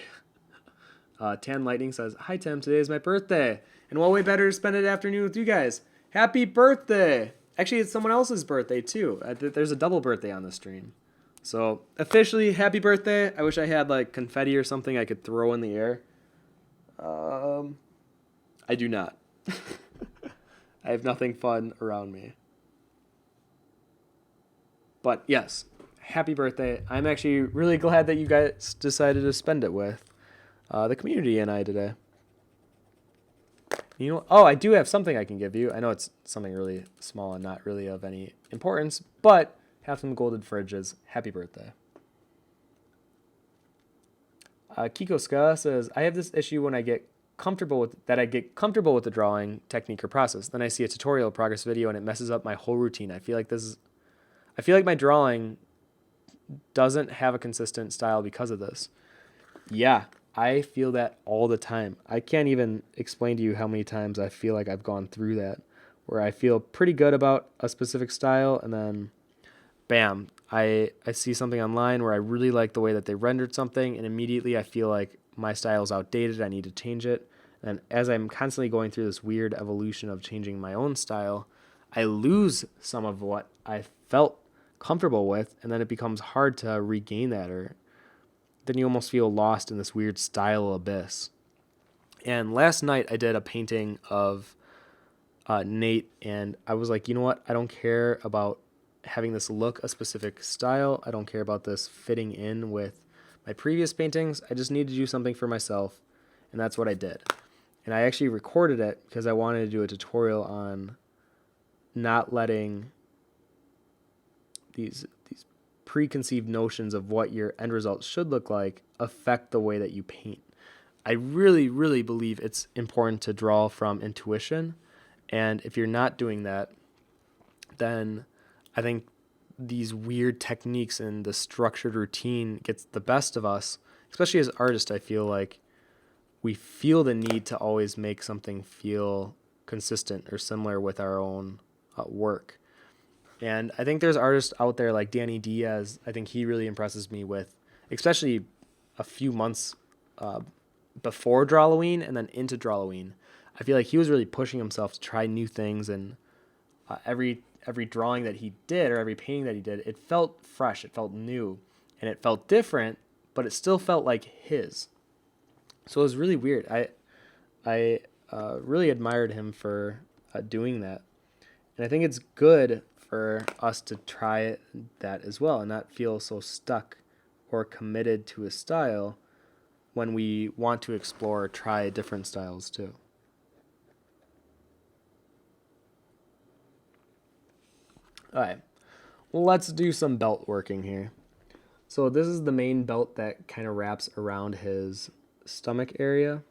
Tan Lightning says, hi Tim, today is my birthday, and what way better to spend an afternoon with you guys. Happy birthday! Actually, it's someone else's birthday too. There's a double birthday on the stream. So officially, happy birthday. I wish I had like confetti or something I could throw in the air. I do not. I have nothing fun around me. But yes, happy birthday. I'm actually really glad that you guys decided to spend it with the community and I today. You know, oh, I do have something I can give you. I know it's something really small and not really of any importance, but have some golden fridges. Happy birthday. Kiko Ska says, I have this issue when I get comfortable with the drawing technique or process. Then I see a tutorial progress video and it messes up my whole routine. I feel like my drawing doesn't have a consistent style because of this. Yeah, I feel that all the time. I can't even explain to you how many times I feel like I've gone through that, where I feel pretty good about a specific style, and then bam, I see something online where I really like the way that they rendered something, and immediately I feel like my style is outdated, I need to change it. And as I'm constantly going through this weird evolution of changing my own style, I lose some of what I felt comfortable with, and then it becomes hard to regain that, or then you almost feel lost in this weird style abyss. And last night I did a painting of Nate, and I was like, you know what? I don't care about having this look a specific style. I don't care about this fitting in with my previous paintings. I just need to do something for myself, and that's what I did. And I actually recorded it because I wanted to do a tutorial on not letting these preconceived notions of what your end result should look like affect the way that you paint. I really, really believe it's important to draw from intuition. And if you're not doing that, then I think these weird techniques and the structured routine gets the best of us, especially as artists. I feel like we feel the need to always make something feel consistent or similar with our own work. And I think there's artists out there like Danny Diaz. I think he really impresses me with, especially a few months uh, before Drawloween and then into Drawloween. I feel like he was really pushing himself to try new things, and every drawing that he did or every painting that he did, it felt fresh, it felt new, and it felt different, but it still felt like his. So it was really weird. I really admired him for doing that, and I think it's good for us to try that as well and not feel so stuck or committed to a style when we want to explore or try different styles too. All right, let's do some belt working here. So this is the main belt that kind of wraps around his stomach area.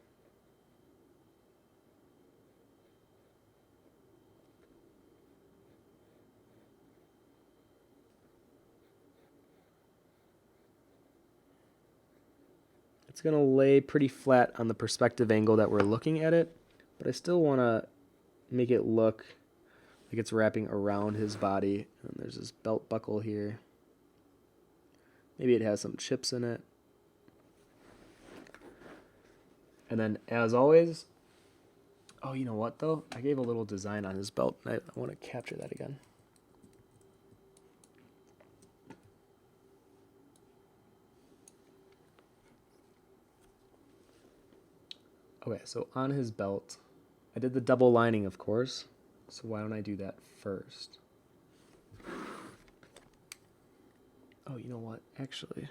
It's going to lay pretty flat on the perspective angle that we're looking at it, but I still want to make it look like it's wrapping around his body. And there's this belt buckle here. Maybe it has some chips in it. And then, as always, oh, you know what, though? I gave a little design on his belt, and I want to capture that again. Okay, so on his belt, I did the double lining, of course. So why don't I do that first? Oh, you know what? Actually,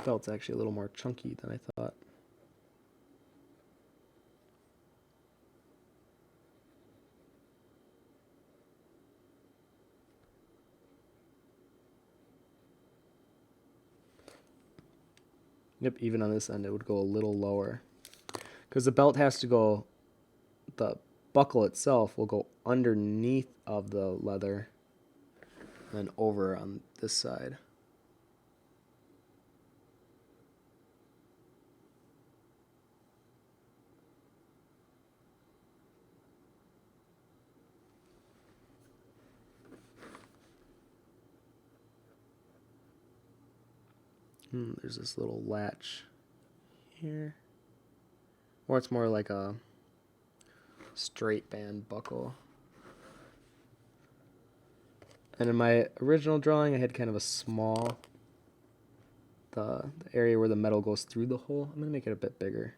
belt's actually a little more chunky than I thought. Yep, even on this end, it would go a little lower. Because the belt has to go, the buckle itself will go underneath of the leather and then over on this side. There's this little latch here. Or it's more like a straight band buckle. And in my original drawing, I had kind of a small, the area where the metal goes through the hole. I'm going to make it a bit bigger.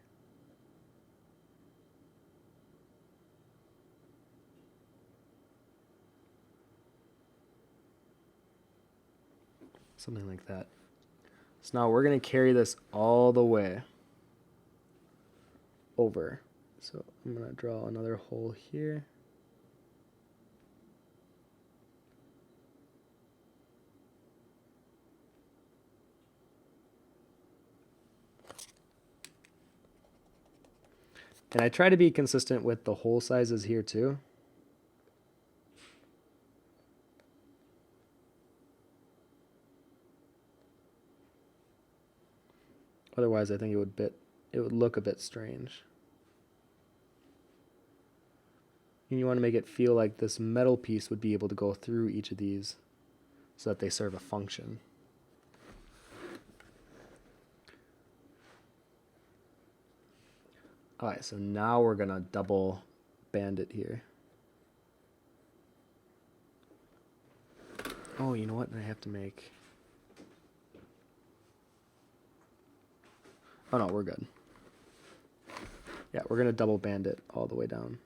Something like that. So now we're going to carry this all the way over. So I'm going to draw another hole here. And I try to be consistent with the hole sizes here too. Otherwise, I think it would look a bit strange. And you want to make it feel like this metal piece would be able to go through each of these so that they serve a function. All right, so now we're going to double band it here. Oh, you know what? I have to make... Oh, no, we're good. Yeah, we're going to double band it all the way down.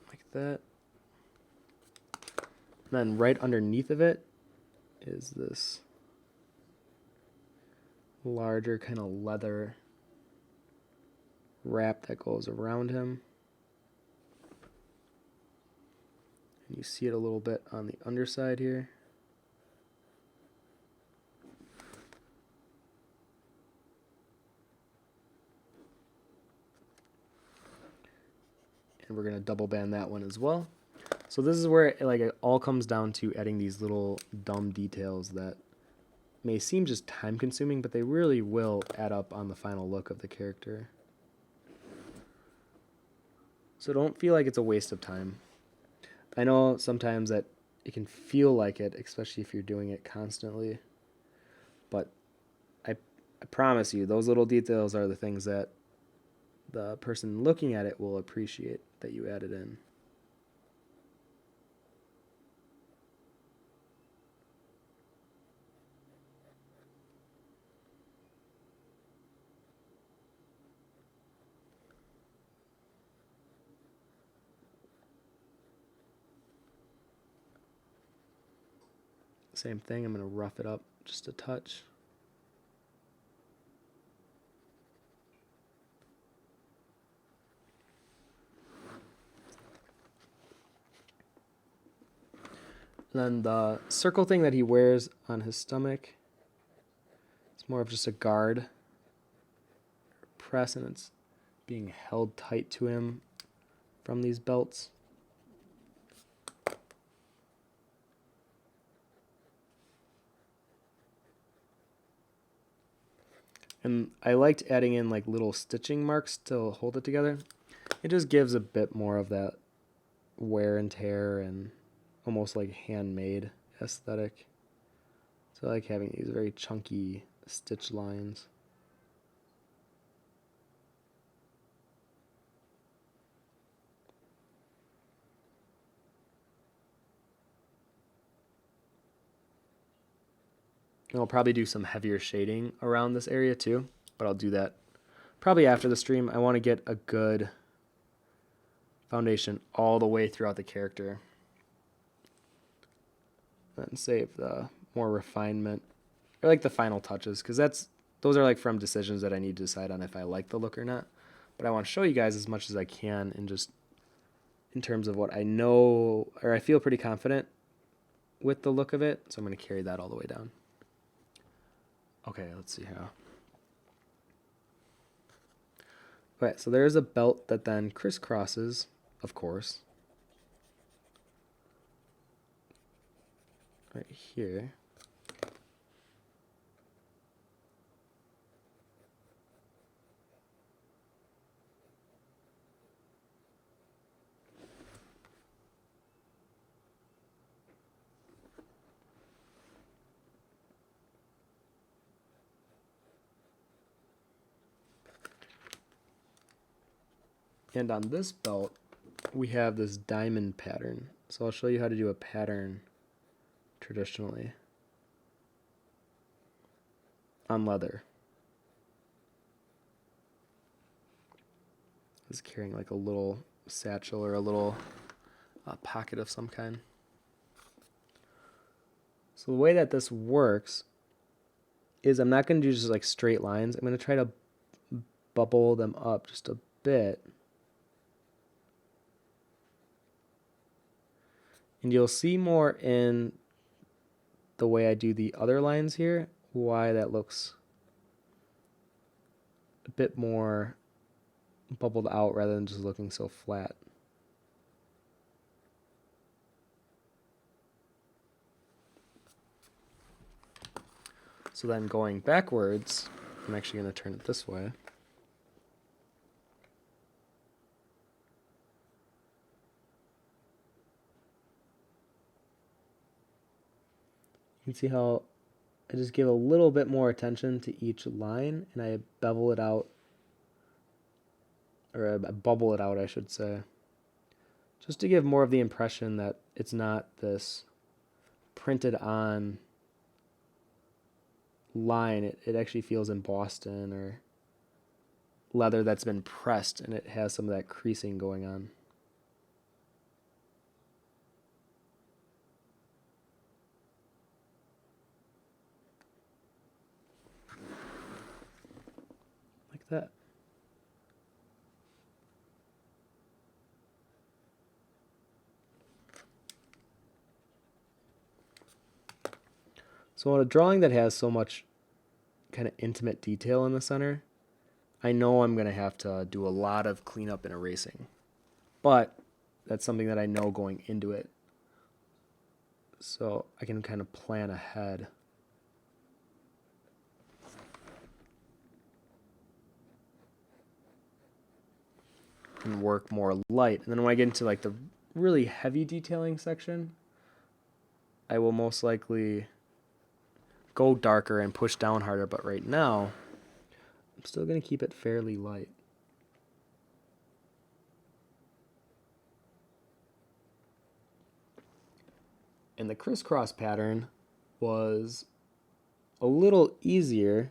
Like that. And then right underneath of it is this larger kind of leather wrap that goes around him. And you see it a little bit on the underside here. and we're going to double band that one as well. So this is where it all comes down to adding these little dumb details that may seem just time consuming, but they really will add up on the final look of the character. So don't feel like it's a waste of time. I know sometimes that it can feel like it, especially if you're doing it constantly. But I promise you, those little details are the things that the person looking at it will appreciate that you added in. Same thing, I'm going to rough it up just a touch. And then the circle thing that he wears on his stomach, it's more of just a guard press, and it's being held tight to him from these belts. And I liked adding in like little stitching marks to hold it together. It just gives a bit more of that wear and tear and almost like handmade aesthetic. So I like having these very chunky stitch lines. And I'll probably do some heavier shading around this area too, but I'll do that probably after the stream. I want to get a good foundation all the way throughout the character. And save the more refinement, or like the final touches, because those are like from decisions that I need to decide on if I like the look or not. But I want to show you guys as much as I can, and just in terms of what I know, or I feel pretty confident with the look of it. So I'm going to carry that all the way down. Okay, let's see how. Okay, so there's a belt that then crisscrosses, of course, right here. And on this belt, we have this diamond pattern. So I'll show you how to do a pattern traditionally on leather. It's carrying like a little satchel or a little pocket of some kind. So the way that this works is I'm not going to do just like straight lines. I'm going to try to bubble them up just a bit. And you'll see more in the way I do the other lines here, why that looks a bit more bubbled out rather than just looking so flat. So then going backwards, I'm actually going to turn it this way. You can see how I just give a little bit more attention to each line, and I bevel it out, or I bubble it out, I should say, just to give more of the impression that it's not this printed on line. It actually feels embossed in, or leather that's been pressed, and it has some of that creasing going on. Like that. So on a drawing that has so much kind of intimate detail in the center, I know I'm going to have to do a lot of cleanup and erasing. but that's something that I know going into it. So I can kind of plan ahead. And work more light. And then when I get into like the really heavy detailing section, I will most likely go darker and push down harder. But right now, I'm still going to keep it fairly light. And the crisscross pattern was a little easier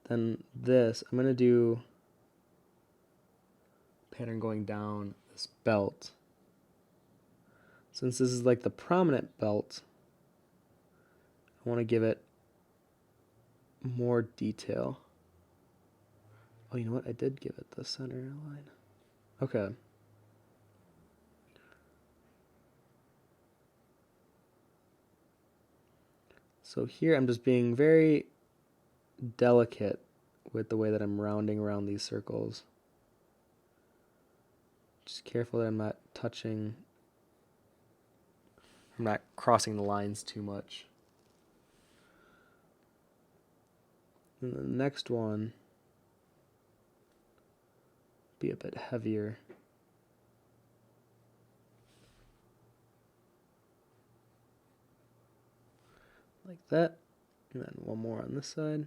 than this. I'm going to do pattern going down this belt. Since this is like the prominent belt, I want to give it more detail. Oh, you know what? I did give it the center line. Okay. So here I'm just being very delicate with the way that I'm rounding around these circles. Just careful that I'm not touching, I'm not crossing the lines too much. And the next one be a bit heavier. Like that. And then one more on this side.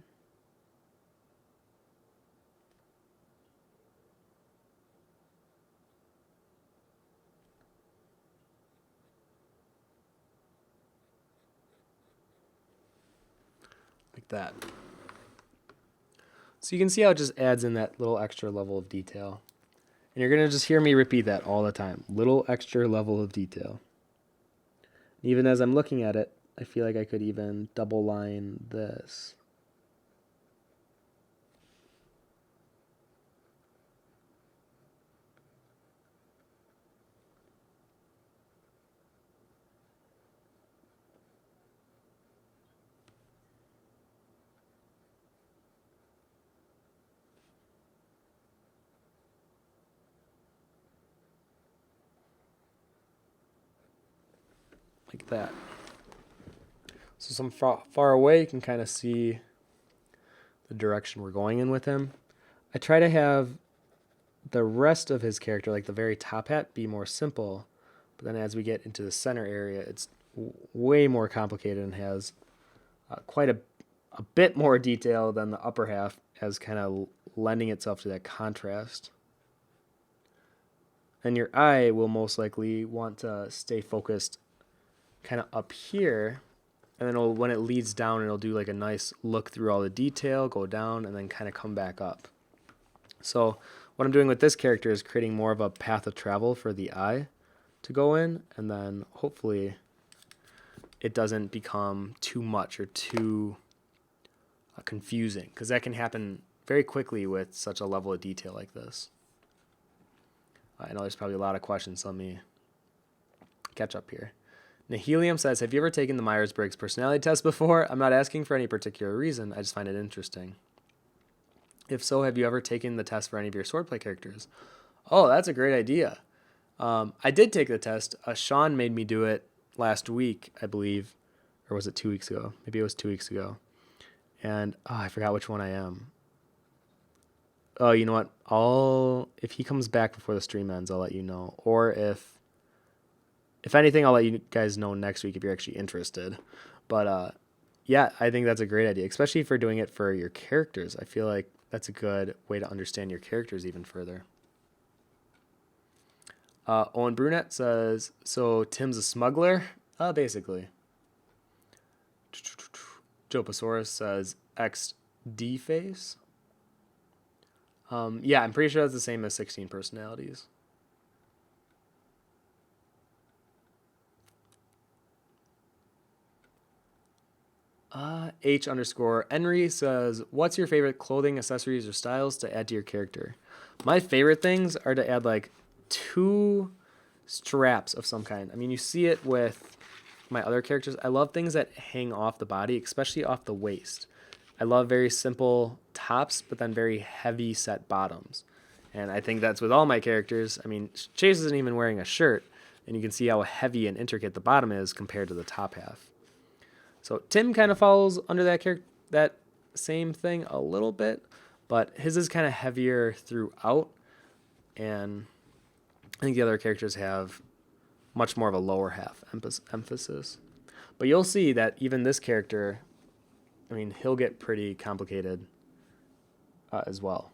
Like that. So you can see how it just adds in that little extra level of detail. And you're going to just hear me repeat that all the time. Little extra level of detail. Even as I'm looking at it, I feel like I could even double line this. Like that. So some far away, you can kind of see the direction we're going in with him. I try to have the rest of his character, like the very top hat, be more simple. But then as we get into the center area, it's way more complicated and has quite a bit more detail than the upper half, as kind of lending itself to that contrast. And your eye will most likely want to stay focused kind of up here, and then when it leads down, it'll do like a nice look through all the detail, go down, and then kind of come back up. So what I'm doing with this character is creating more of a path of travel for the eye to go in, and then hopefully it doesn't become too much or too confusing, because that can happen very quickly with such a level of detail like this. I know there's probably a lot of questions, so let me catch up here. Nihilium says, have you ever taken the Myers-Briggs personality test before? I'm not asking for any particular reason. I just find it interesting. If so, have you ever taken the test for any of your swordplay characters? Oh, that's a great idea. I did take the test. Sean made me do it last week, I believe. Or was it 2 weeks ago? Maybe it was 2 weeks ago. And I forgot which one I am. Oh, you know what? If he comes back before the stream ends, I'll let you know. Or if anything, I'll let you guys know next week if you're actually interested. But yeah, I think that's a great idea, especially for doing it for your characters. I feel like that's a good way to understand your characters even further. Owen Brunette says, so Tim's a smuggler? Basically. Jopasaurus says, XD face? Yeah, I'm pretty sure that's the same as 16 personalities. H_Henry says, what's your favorite clothing, accessories, or styles to add to your character? My favorite things are to add like 2 straps of some kind. I mean, you see it with my other characters. I love things that hang off the body, especially off the waist. I love very simple tops, but then very heavy set bottoms. And I think that's with all my characters. I mean, Chase isn't even wearing a shirt, and you can see how heavy and intricate the bottom is compared to the top half. So Tim kind of falls under that same thing a little bit, but his is kind of heavier throughout, and I think the other characters have much more of a lower half emphasis. But you'll see that even this character, I mean, he'll get pretty complicated as well.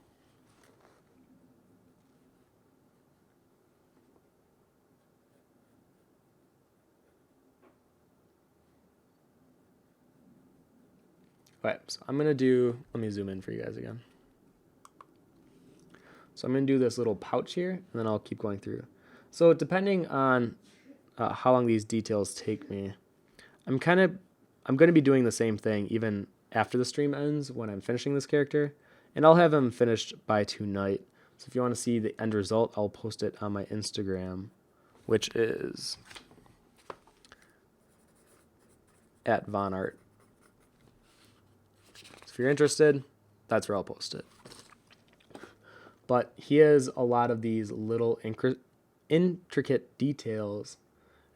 Okay, so I'm going to do, let me zoom in for you guys again. So I'm going to do this little pouch here, and then I'll keep going through. So depending on how long these details take me, I'm going to be doing the same thing even after the stream ends when I'm finishing this character, and I'll have him finished by tonight. So if you want to see the end result, I'll post it on my Instagram, which is @VonArt. If you're interested, that's where I'll post it. But he has a lot of these little intricate details,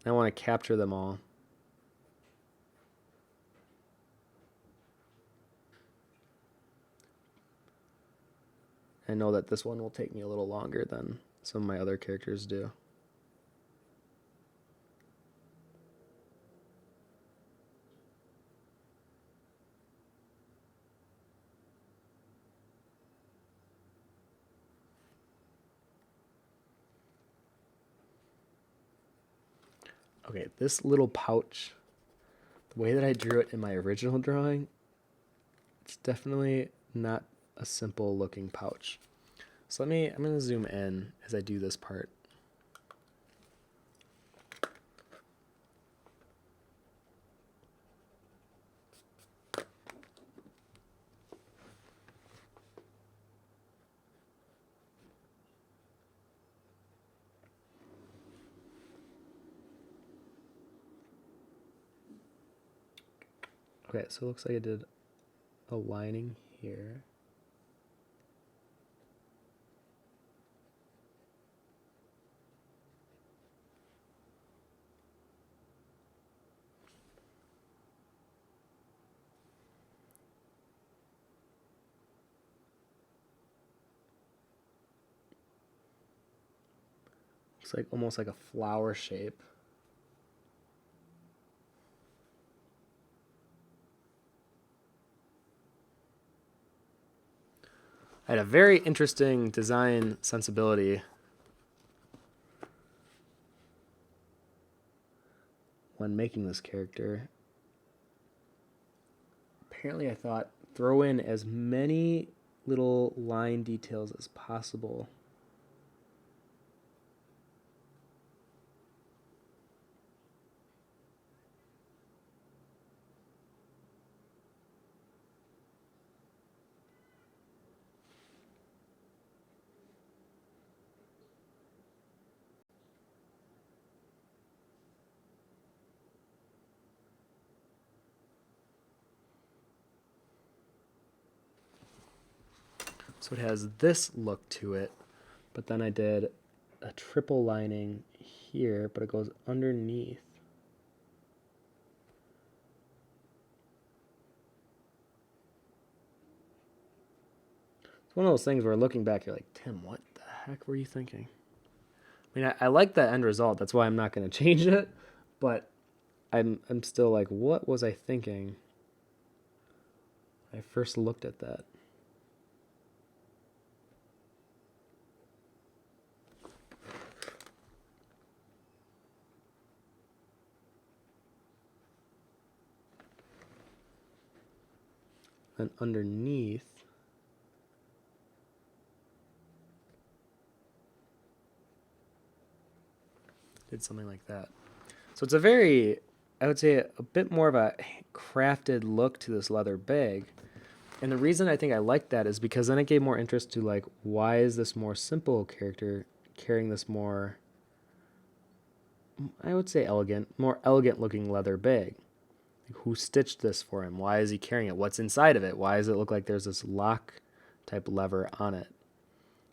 and I want to capture them all. I know that this one will take me a little longer than some of my other characters do. Okay, this little pouch, the way that I drew it in my original drawing, it's definitely not a simple looking pouch. So I'm going to zoom in as I do this part. Okay, so it looks like I did a lining here. Looks like almost like a flower shape. I had a very interesting design sensibility when making this character. Apparently I thought throw in as many little line details as possible. So it has this look to it, but then I did a triple lining here, but it goes underneath. It's one of those things where looking back, you're like, Tim, what the heck were you thinking? I mean, I like that end result. That's why I'm not going to change it, but I'm still like, what was I thinking when I first looked at that? And underneath, did something like that. So it's a very, I would say, a bit more of a crafted look to this leather bag. And the reason I think I like that is because then it gave more interest to, like, why is this more simple character carrying this more, I would say more elegant looking leather bag? Like, who stitched this for him? Why is he carrying it? What's inside of it? Why does it look like there's this lock type lever on it?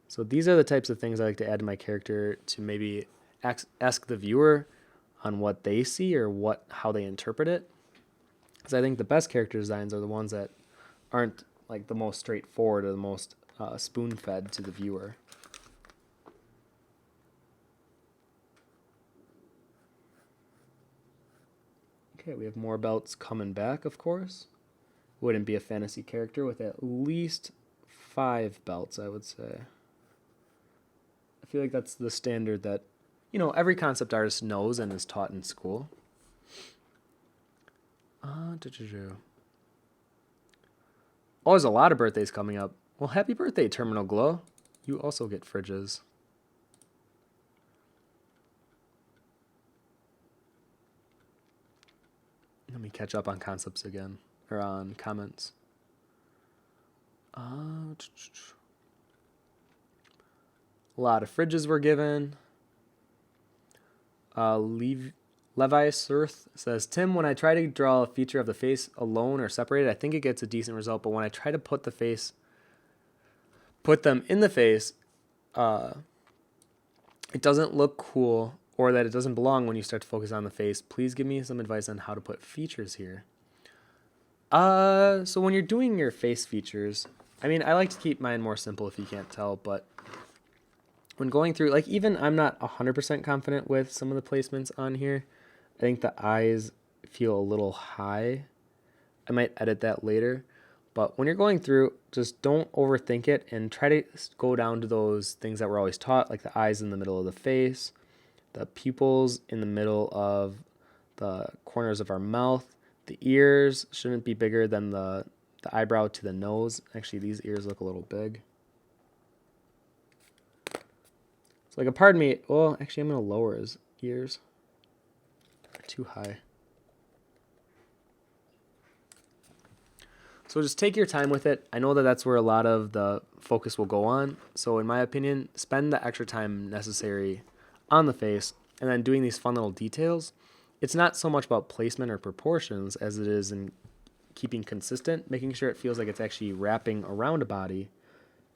So these are the types of things I like to add to my character to maybe ask the viewer on what they see or how they interpret it. Because I think the best character designs are the ones that aren't like the most straightforward or the most spoon-fed to the viewer. Okay, we have more belts coming back, of course. Wouldn't be a fantasy character with at least 5 belts, I would say. I feel like that's the standard that, every concept artist knows and is taught in school. Oh, there's a lot of birthdays coming up. Well, happy birthday, Terminal Glow. You also get fridges. Let me catch up on concepts again, or on comments. A lot of fridges were given. Levi Surth says, Tim, when I try to draw a feature of the face alone or separated, I think it gets a decent result. But when I try to put them in the face, it doesn't look cool, or that it doesn't belong when you start to focus on the face. Please give me some advice on how to put features here. So when you're doing your face features, I mean, I like to keep mine more simple if you can't tell, but when going through, like, even I'm not 100% confident with some of the placements on here. I think the eyes feel a little high. I might edit that later. But when you're going through, just don't overthink it and try to go down to those things that we're always taught, like the eyes in the middle of the face, the pupils in the middle of the corners of our mouth. The ears shouldn't be bigger than the eyebrow to the nose. Actually, these ears look a little big. So like a part of me, well, actually I'm going to lower his ears. They're too high. So just take your time with it. I know that that's where a lot of the focus will go on. So in my opinion, spend the extra time necessary on the face and then doing these fun little details. It's not so much about placement or proportions as it is in keeping consistent, making sure it feels like it's actually wrapping around a body.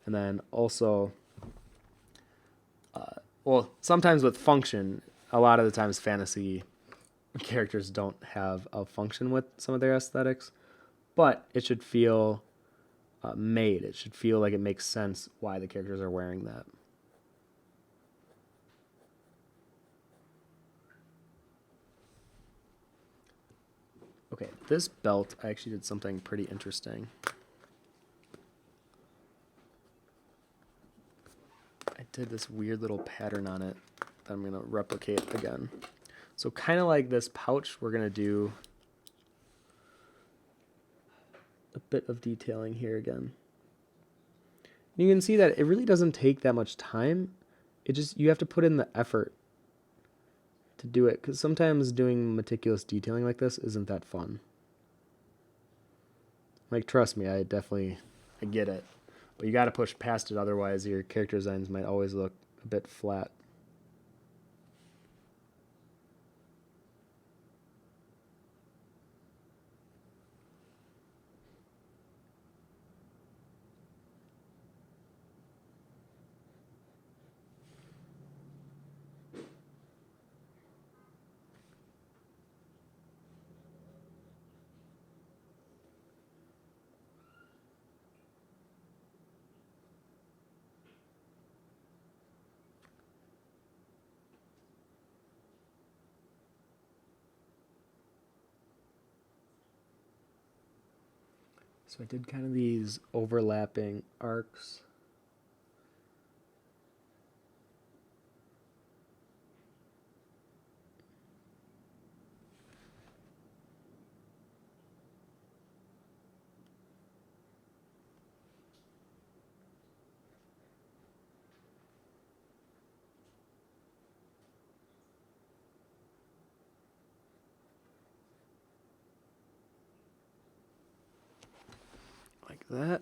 And then also, sometimes with function, a lot of the times fantasy characters don't have a function with some of their aesthetics. But it should feel made. It should feel like it makes sense why the characters are wearing that. Okay, this belt, I actually did something pretty interesting. I did this weird little pattern on it that I'm going to replicate again. So kind of like this pouch, we're going to do a bit of detailing here again. You can see that it really doesn't take that much time. You have to put in the effort to do it, because sometimes doing meticulous detailing like this isn't that fun. Like, trust me, I get it. But you got to push past it, otherwise your character designs might always look a bit flat. So I did kind of these overlapping arcs. Like that.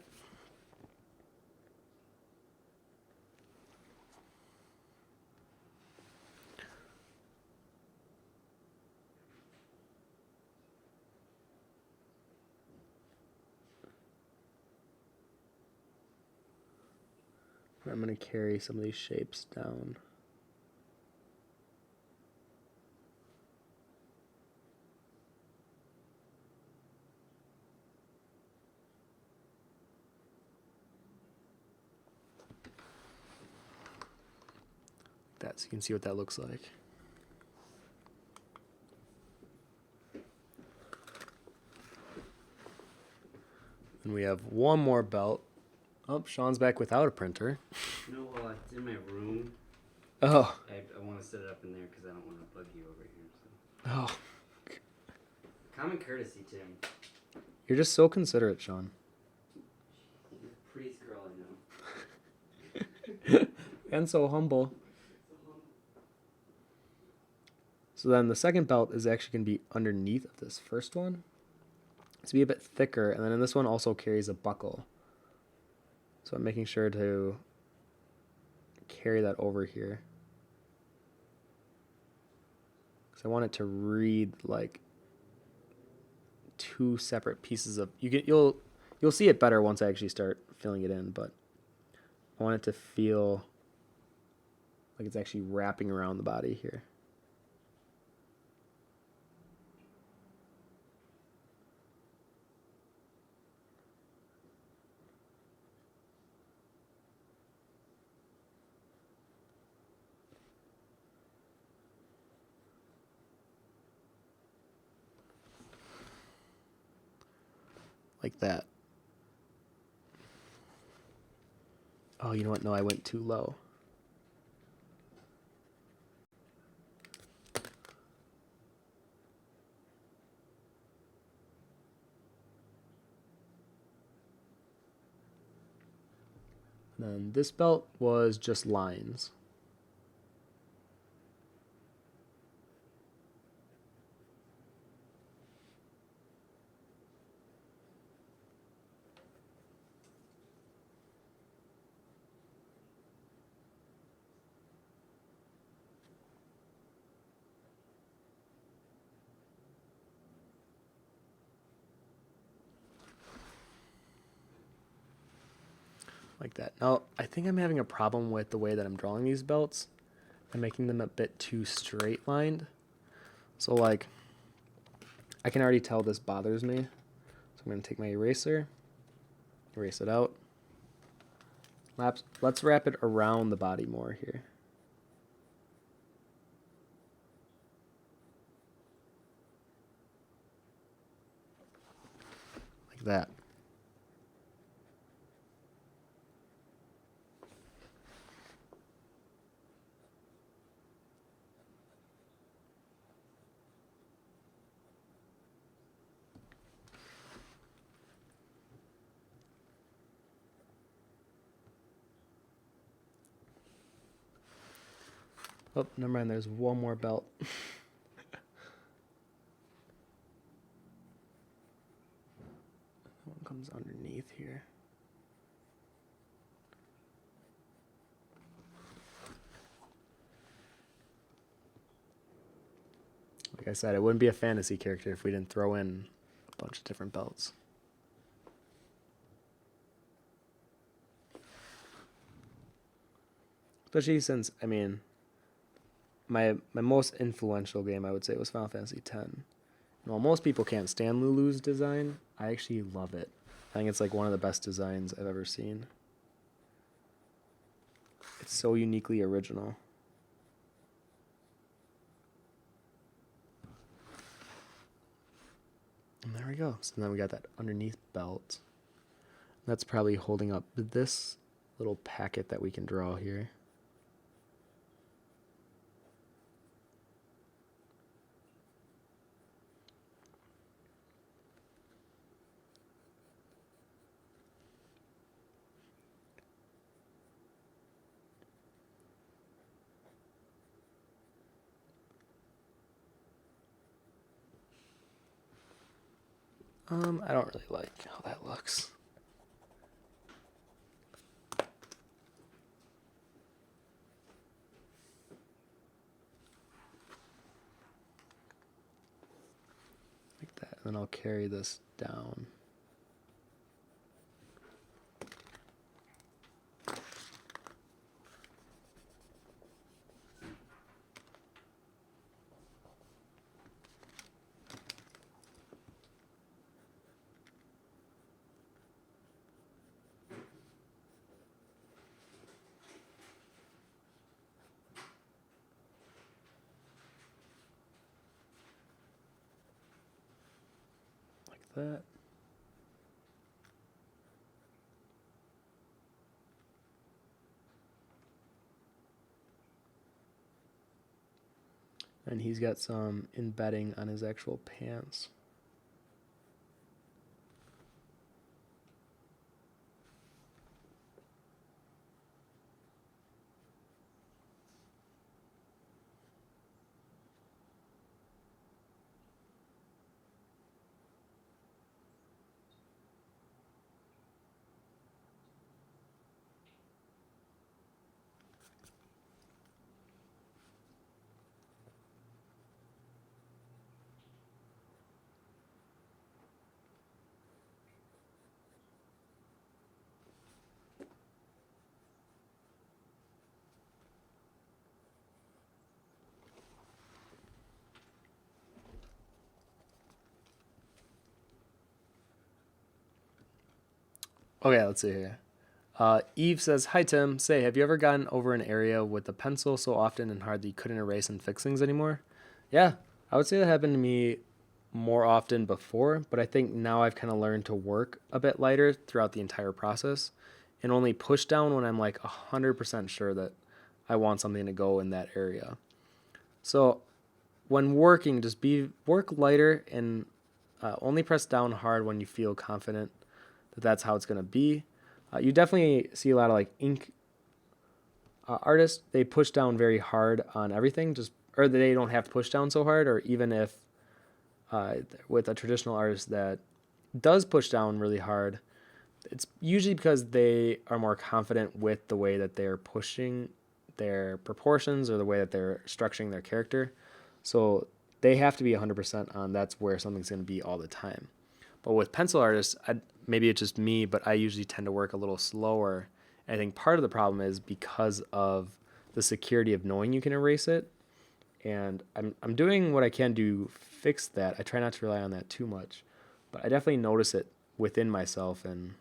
I'm going to carry some of these shapes down. That, so you can see what that looks like. And we have one more belt. Oh, Sean's back without a printer. No, it's in my room. Oh. I want to set it up in there because I don't want to bug you over here. So. Oh. Common courtesy, Tim. You're just so considerate, Sean. You're the prettiest girl I know. And so humble. So then the second belt is actually going to be underneath of this first one. It's be a bit thicker, and then in this one also carries a buckle. So I'm making sure to carry that over here. Because I want it to read like two separate pieces of... You'll see it better once I actually start filling it in, but I want it to feel like it's actually wrapping around the body here. Like that. Oh, you know what? No, I went too low. And then this belt was just lines. Like that. Now, I think I'm having a problem with the way that I'm drawing these belts. I'm making them a bit too straight lined. So like, I can already tell this bothers me. So I'm going to take my eraser, erase it out. Let's wrap it around the body more here. Like that. Oh, never mind, there's one more belt. That one comes underneath here. Like I said, it wouldn't be a fantasy character if we didn't throw in a bunch of different belts. Especially since, I mean, my most influential game, I would say, was Final Fantasy X. And while most people can't stand Lulu's design, I actually love it. I think it's like one of the best designs I've ever seen. It's so uniquely original. And there we go. So then we got that underneath belt. That's probably holding up this little packet that we can draw here. I don't really like how that looks. Like that. And then I'll carry this down. that. And he's got some embedding on his actual pants. Okay, let's see here. Eve says, "Hi Tim. Say, have you ever gotten over an area with the pencil so often and hard that you couldn't erase and fix things anymore?" Yeah, I would say that happened to me more often before, but I think now I've kind of learned to work a bit lighter throughout the entire process and only push down when I'm like 100% sure that I want something to go in that area. So when working, just work lighter and only press down hard when you feel confident that that's how it's going to be. You definitely see a lot of like ink artists. They push down very hard on everything, or they don't have to push down so hard. Or even if with a traditional artist that does push down really hard, it's usually because they are more confident with the way that they're pushing their proportions or the way that they're structuring their character. So they have to be 100% on that's where something's going to be all the time. But with pencil artists, maybe it's just me, but I usually tend to work a little slower. And I think part of the problem is because of the security of knowing you can erase it. And I'm doing what I can to fix that. I try not to rely on that too much, but I definitely notice it within myself. And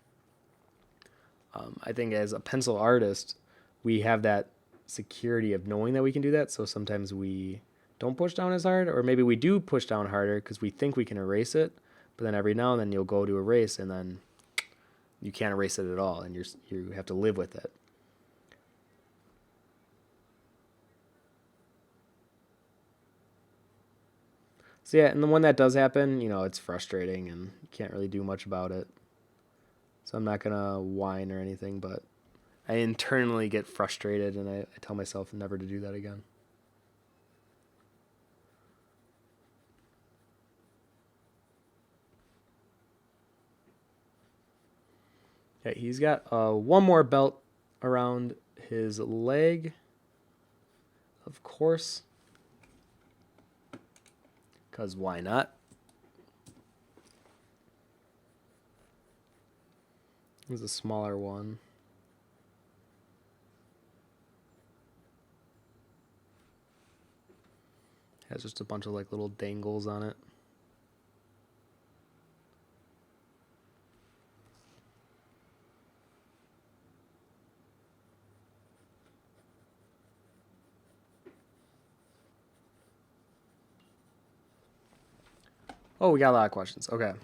I think as a pencil artist, we have that security of knowing that we can do that. So sometimes we don't push down as hard, or maybe we do push down harder because we think we can erase it. But then every now and then you'll go to erase and then you can't erase it at all, and you have to live with it. So yeah, and then when that does happen, it's frustrating and you can't really do much about it. So I'm not gonna whine or anything, but I internally get frustrated and I tell myself never to do that again. Okay, he's got one more belt around his leg, of course, because why not? There's a smaller one. Has just a bunch of like little dangles on it. Oh, we got a lot of questions. Okay.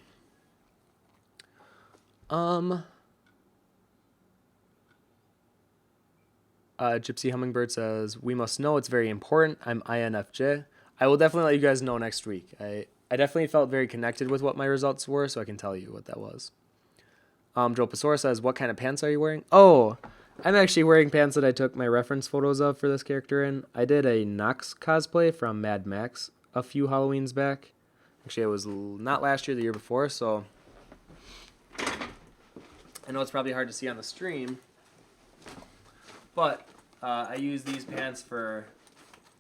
Gypsy Hummingbird says, "We must know it's very important. I'm INFJ. I will definitely let you guys know next week. I definitely felt very connected with what my results were, so I can tell you what that was." Joe Pasor says, "What kind of pants are you wearing?" Oh, I'm actually wearing pants that I took my reference photos of for this character in. I did a Nox cosplay from Mad Max a few Halloweens back. Actually, it was not last year, the year before, so I know it's probably hard to see on the stream, but I use these pants for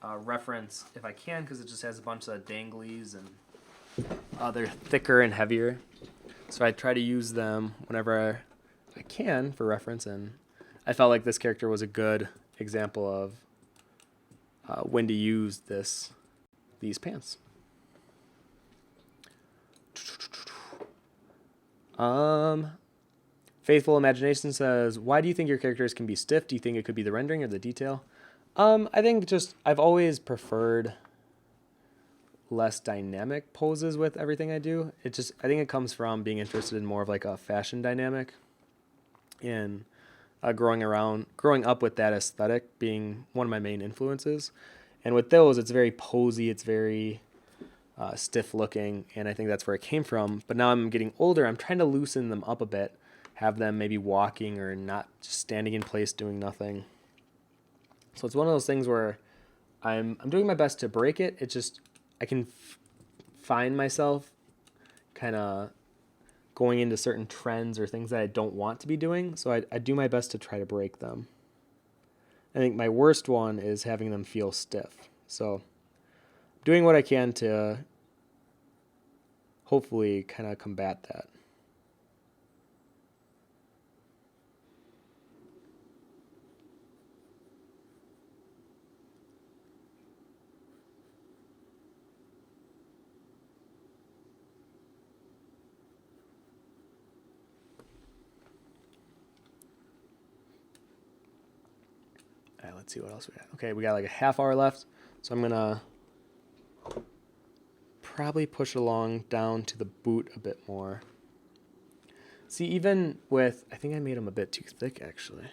reference if I can, because it just has a bunch of danglies and they're thicker and heavier. So I try to use them whenever I can for reference, and I felt like this character was a good example of when to use these pants. Faithful Imagination says, "Why do you think your characters can be stiff? Do you think it could be the rendering or the detail?" I think I've always preferred less dynamic poses with everything I do. I think it comes from being interested in more of like a fashion dynamic and growing up with that aesthetic being one of my main influences. And with those, it's very posy, it's very stiff looking, and I think that's where it came from. But now I'm getting older, I'm trying to loosen them up a bit, have them maybe walking or not just standing in place doing nothing. So it's one of those things where I'm doing my best to break it. It's just I can find myself kind of going into certain trends or things that I don't want to be doing. So I do my best to try to break them. I think my worst one is having them feel stiff. So doing what I can to hopefully kind of combat that. All right, let's see what else we got. Okay, we got like a half hour left. So I'm going to probably push along down to the boot a bit more. See, even with, I think I made them a bit too thick actually.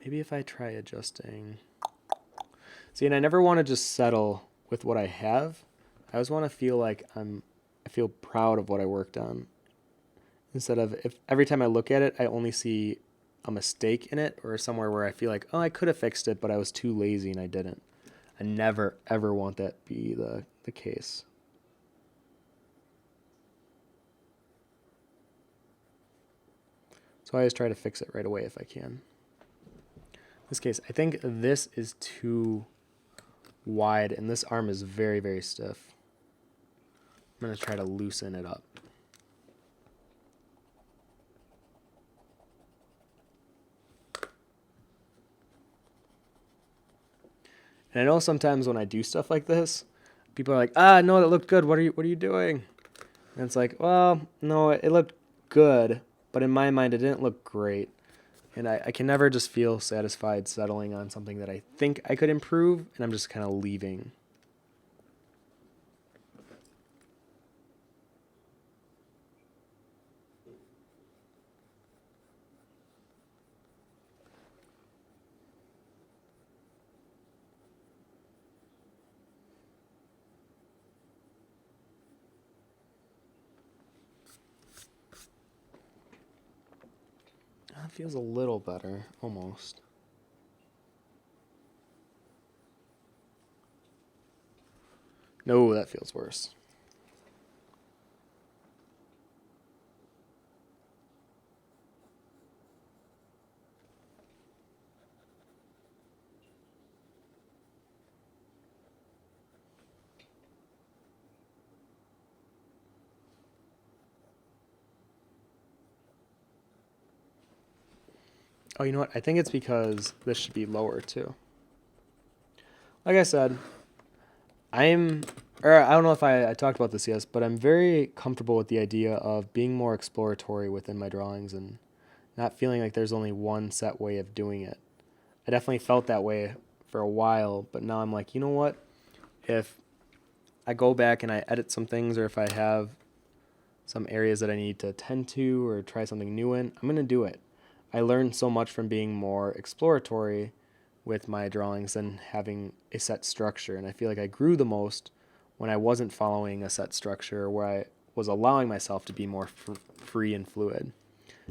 Maybe if I try adjusting. See, and I never want to just settle with what I have. I always want to feel like I feel proud of what I worked on. Instead of if every time I look at it, I only see a mistake in it or somewhere where I feel like, oh, I could have fixed it, but I was too lazy and I didn't. I never, ever want that to be the case. So I always try to fix it right away if I can. In this case, I think this is too wide and this arm is very, very stiff. I'm going to try to loosen it up. And I know sometimes when I do stuff like this, people are like, no, that looked good. What are you doing? And it's like, well, no, it looked good, but in my mind, it didn't look great. And I can never just feel satisfied settling on something that I think I could improve, and I'm just kind of leaving. That feels a little better, almost. No, that feels worse. Oh, you know what? I think it's because this should be lower too. Like I said, I don't know if I talked about this yet, but I'm very comfortable with the idea of being more exploratory within my drawings and not feeling like there's only one set way of doing it. I definitely felt that way for a while, but now I'm like, you know what? If I go back and I edit some things, or if I have some areas that I need to attend to or try something new in, I'm going to do it. I learned so much from being more exploratory with my drawings than having a set structure. And I feel like I grew the most when I wasn't following a set structure, where I was allowing myself to be more free and fluid.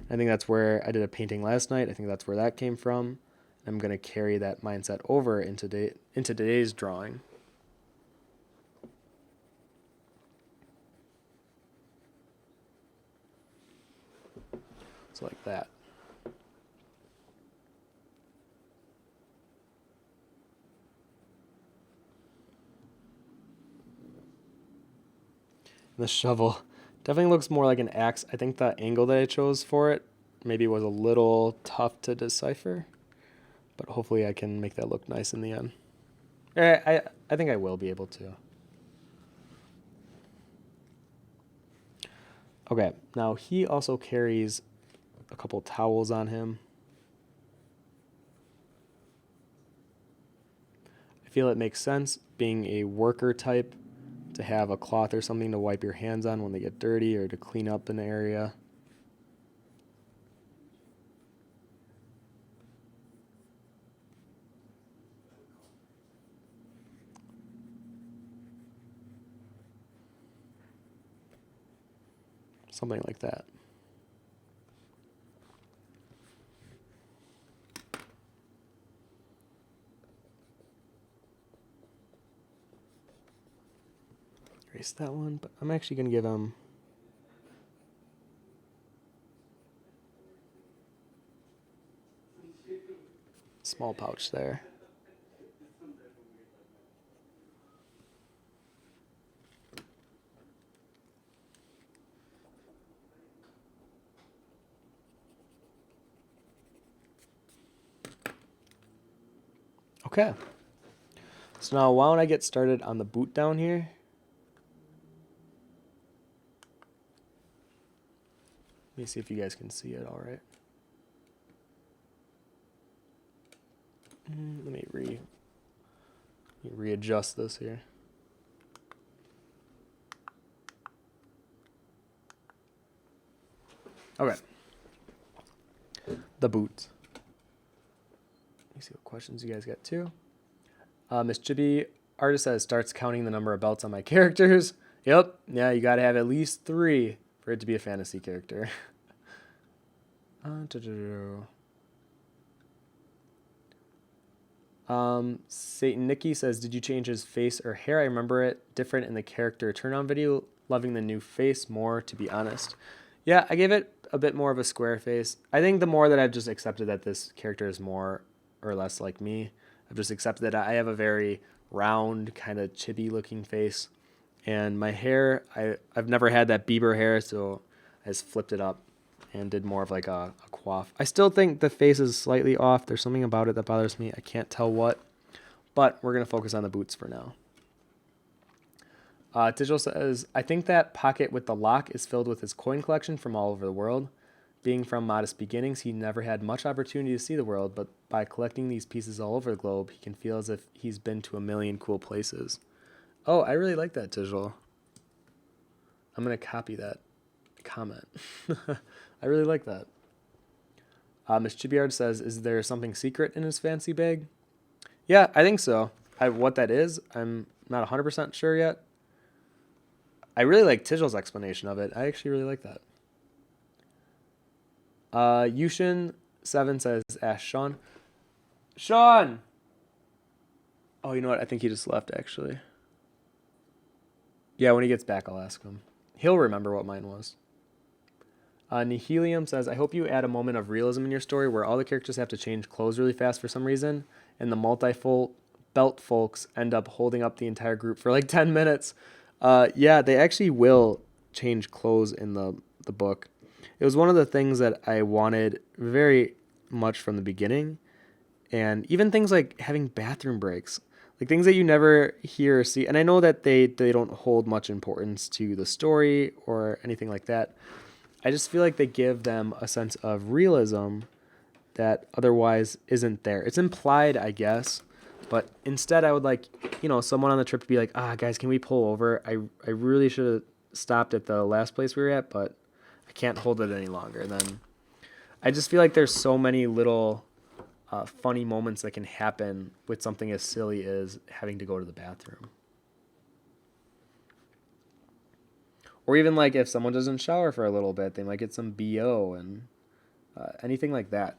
I think that's where I did a painting last night. I think that's where that came from. I'm going to carry that mindset over into today's drawing. So like that. The shovel definitely looks more like an axe. I think the angle that I chose for it maybe was a little tough to decipher, but hopefully I can make that look nice in the end. I think I will be able to. Okay, now he also carries a couple towels on him. feel it makes sense, being a worker type, to have a cloth or something to wipe your hands on when they get dirty or to clean up an area. Something like that. Erase that one, but I'm actually going to give him a small pouch there. Okay. So now why don't I get started on the boot down here? Let me see if you guys can see it all right. Let me readjust this here. Okay. The boot. Let me see what questions you guys got too. Miss Chibi Artist says starts counting the number of belts on my characters. Yep. Yeah, you got to have at least 3 for it to be a fantasy character. Satan Nikki says, did you change his face or hair? I remember it different in the character turn on video. Loving the new face more, to be honest. Yeah, I gave it a bit more of a square face. I think the more that I've just accepted that this character is more or less like me, I've just accepted that I have a very round, kind of chibi looking face. And my hair, I've never had that Bieber hair, so I just flipped it up and did more of like a coif. I still think the face is slightly off. There's something about it that bothers me. I can't tell what, but we're going to focus on the boots for now. Digital says, I think that pocket with the lock is filled with his coin collection from all over the world. Being from modest beginnings, he never had much opportunity to see the world, but by collecting these pieces all over the globe, he can feel as if he's been to a million cool places. Oh, I really like that, Digital. I'm going to copy that comment. I really like that. Miss Chibiard says, is there something secret in his fancy bag? Yeah, I think so. What that is, I'm not 100% sure yet. I really like Tigel's explanation of it. I actually really like that. Yushin7 says, ask Sean. Sean! Oh, you know what? I think he just left, actually. Yeah, when he gets back, I'll ask him. He'll remember what mine was. Nihilium says, I hope you add a moment of realism in your story where all the characters have to change clothes really fast for some reason, and the multi-belt folks end up holding up the entire group for like 10 minutes. Yeah, they actually will change clothes in the book. It was one of the things that I wanted very much from the beginning, and even things like having bathroom breaks, like things that you never hear or see. And I know that they don't hold much importance to the story or anything like that. I just feel like they give them a sense of realism that otherwise isn't there. It's implied, I guess, but instead I would like, someone on the trip to be like, guys, can we pull over? I really should have stopped at the last place we were at, but I can't hold it any longer. And then I just feel like there's so many little funny moments that can happen with something as silly as having to go to the bathroom. Or even like if someone doesn't shower for a little bit, they might get some BO and anything like that.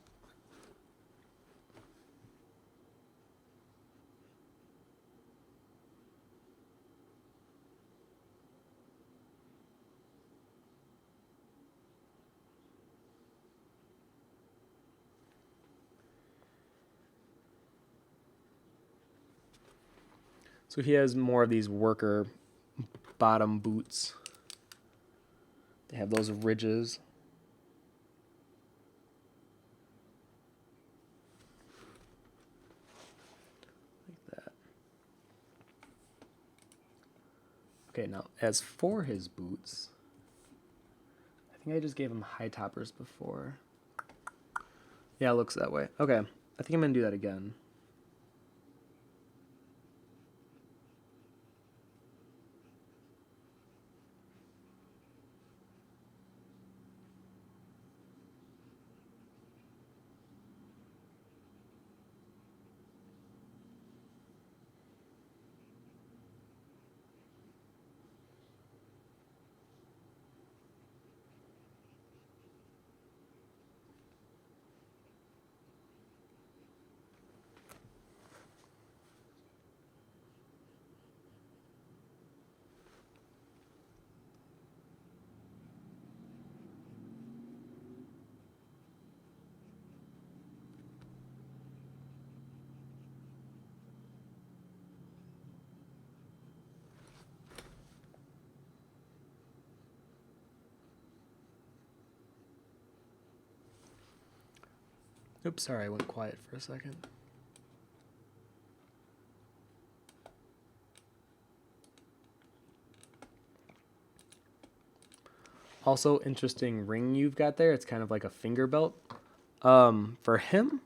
So he has more of these worker bottom boots. They have those ridges. Like that. Okay, now as for his boots, I think I just gave him high toppers before. Yeah, it looks that way. Okay, I think I'm going to do that again. Oops, sorry, I went quiet for a second. Also, interesting ring you've got there. It's kind of like a finger belt. For him,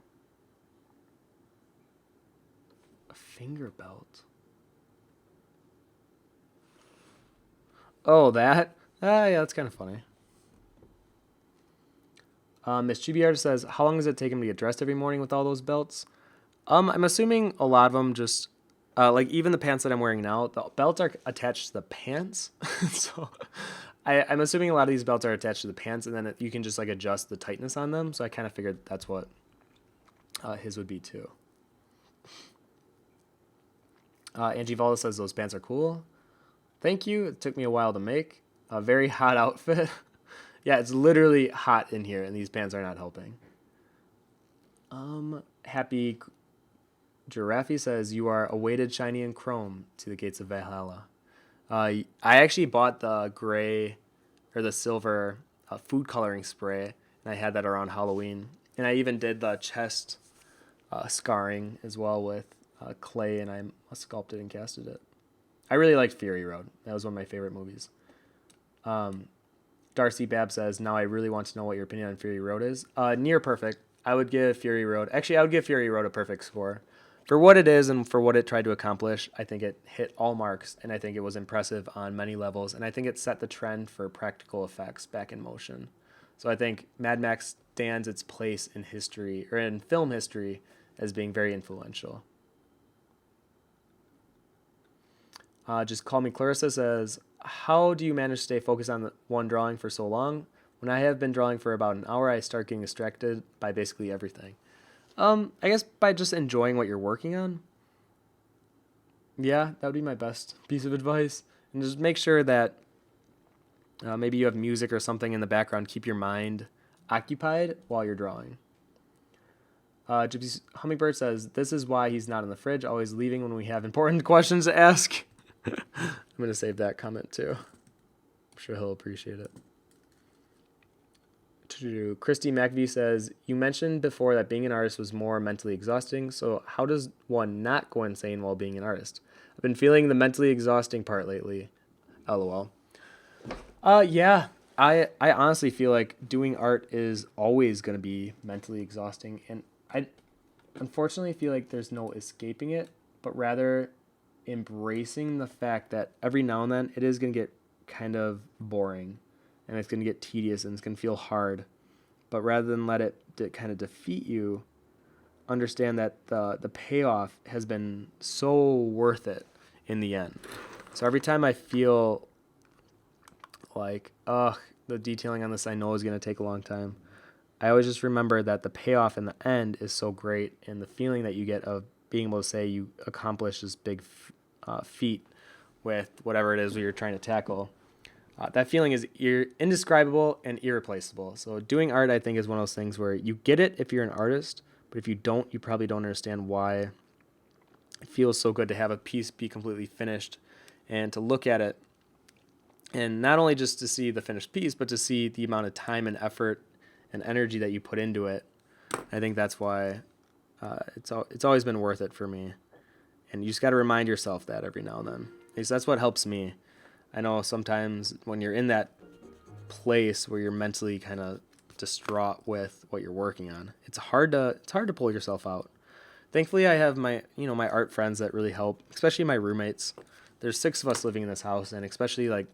a finger belt. Oh, that? Yeah, that's kind of funny. Miss Chibiar says, how long does it take him to get dressed every morning with all those belts? I'm assuming a lot of them just, like even the pants that I'm wearing now, the belts are attached to the pants. So I'm assuming a lot of these belts are attached to the pants, and then you can just like adjust the tightness on them. So I kind of figured that's what his would be too. Angie Valda says those pants are cool. Thank you. It took me a while to make. A very hot outfit. Yeah, it's literally hot in here, and these pants are not helping. Happy Giraffe says, you are awaited shiny and chrome to the gates of Valhalla. I actually bought the gray or the silver food coloring spray, and I had that around Halloween. And I even did the chest scarring as well with clay, and I sculpted and casted it. I really liked Fury Road. That was one of my favorite movies. Darcy Babb says, now I really want to know what your opinion on Fury Road is. Near perfect. I would give Fury Road a perfect score. For what it is and for what it tried to accomplish, I think it hit all marks, and I think it was impressive on many levels, and I think it set the trend for practical effects back in motion. So I think Mad Max stands its place in history, or in film history, as being very influential. Just Call Me Clarissa says, how do you manage to stay focused on one drawing for so long? When I have been drawing for about an hour, I start getting distracted by basically everything. I guess by just enjoying what you're working on. Yeah, that would be my best piece of advice. And just make sure that maybe you have music or something in the background. Keep your mind occupied while you're drawing. Gypsy Hummingbird says, this is why he's not in the fridge, always leaving when we have important questions to ask. I'm going to save that comment too. I'm sure he'll appreciate it. Christy McVie says, you mentioned before that being an artist was more mentally exhausting, so how does one not go insane while being an artist? I've been feeling the mentally exhausting part lately. LOL. Yeah, I honestly feel like doing art is always going to be mentally exhausting, and I unfortunately feel like there's no escaping it, but rather embracing the fact that every now and then it is going to get kind of boring, and it's going to get tedious, and it's going to feel hard. But rather than let it kind of defeat you, understand that the payoff has been so worth it in the end. So every time I feel like, the detailing on this I know is going to take a long time, I always just remember that the payoff in the end is so great, and the feeling that you get of being able to say you accomplished this big feat with whatever it is you're trying to tackle. That feeling is indescribable and irreplaceable. So doing art, I think, is one of those things where you get it if you're an artist, but if you don't, you probably don't understand why it feels so good to have a piece be completely finished and to look at it. And not only just to see the finished piece, but to see the amount of time and effort and energy that you put into it. I think that's why it's always been worth it for me. And you just got to remind yourself that every now and then. Because that's what helps me. I know sometimes when you're in that place where you're mentally kind of distraught with what you're working on, it's hard to pull yourself out. Thankfully, I have my art friends that really help, especially my roommates. There's 6 of us living in this house, and especially like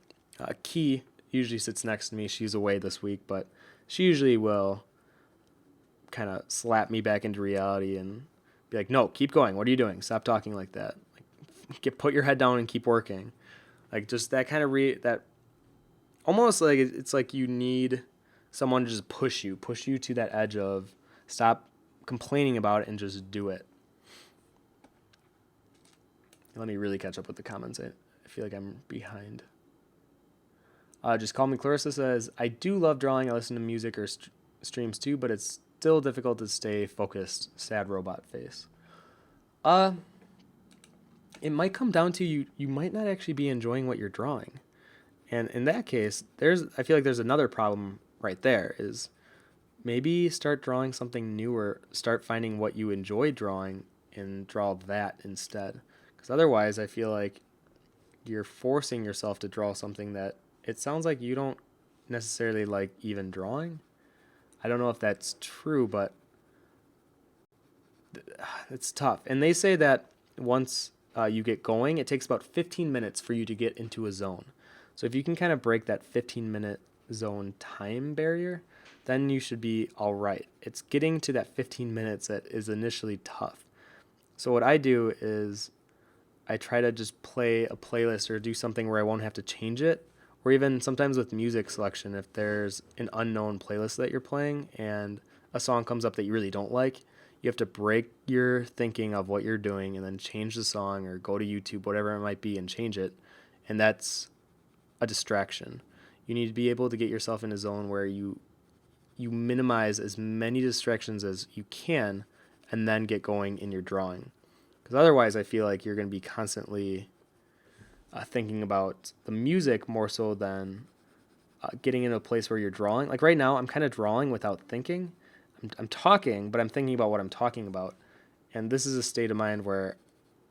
Key usually sits next to me. She's away this week, but she usually will kind of slap me back into reality and be like, "No, keep going. What are you doing? Stop talking like that. Like, put your head down and keep working." Like just that kind of that almost like it's like you need someone to just push you to that edge of stop complaining about it and just do it. Let me really catch up with the comments. I feel like I'm behind. Just Call Me Clarissa says, I do love drawing. I listen to music or streams too, but it's still difficult to stay focused. Sad robot face. It might come down to you might not actually be enjoying what you're drawing. And in that case, I feel like there's another problem right there is maybe start drawing something new or start finding what you enjoy drawing and draw that instead. Because otherwise, I feel like you're forcing yourself to draw something that it sounds like you don't necessarily like even drawing. I don't know if that's true, but it's tough. And they say that once you get going, it takes about 15 minutes for you to get into a zone. So if you can kind of break that 15-minute zone time barrier, then you should be all right. It's getting to that 15 minutes that is initially tough. So what I do is I try to just play a playlist or do something where I won't have to change it. Or even sometimes with music selection, if there's an unknown playlist that you're playing and a song comes up that you really don't like, you have to break your thinking of what you're doing and then change the song or go to YouTube, whatever it might be, and change it. And that's a distraction. You need to be able to get yourself in a zone where you minimize as many distractions as you can and then get going in your drawing. Because otherwise, I feel like you're going to be constantly thinking about the music more so than getting into a place where you're drawing. Like right now, I'm kind of drawing without thinking. I'm talking, but I'm thinking about what I'm talking about. And this is a state of mind where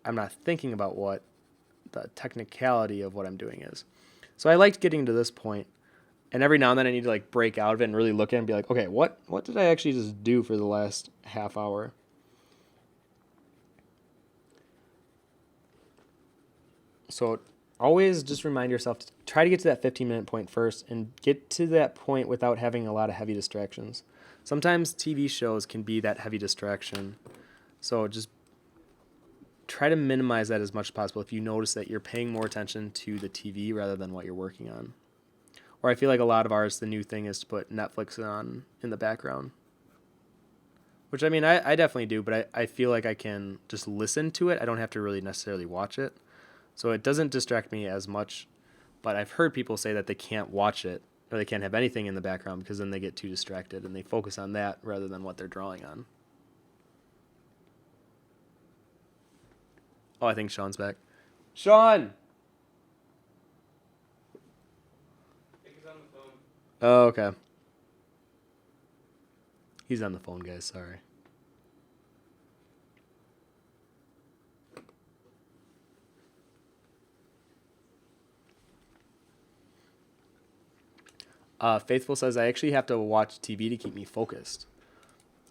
I'm not thinking about what the technicality of what I'm doing is. So I liked getting to this point. And every now and then I need to like break out of it and really look at it and be like, okay, what did I actually just do for the last half hour? So always just remind yourself to try to get to that 15-minute point first and get to that point without having a lot of heavy distractions. Sometimes TV shows can be that heavy distraction. So just try to minimize that as much as possible if you notice that you're paying more attention to the TV rather than what you're working on. Or I feel like a lot of ours, the new thing is to put Netflix on in the background. Which, I mean, I definitely do, but I feel like I can just listen to it. I don't have to really necessarily watch it. So it doesn't distract me as much. But I've heard people say that they can't watch it or they can't have anything in the background because then they get too distracted and they focus on that rather than what they're drawing on. Oh, I think Sean's back. Sean! Oh, okay. He's on the phone, guys. Sorry. Faithful says, I actually have to watch TV to keep me focused.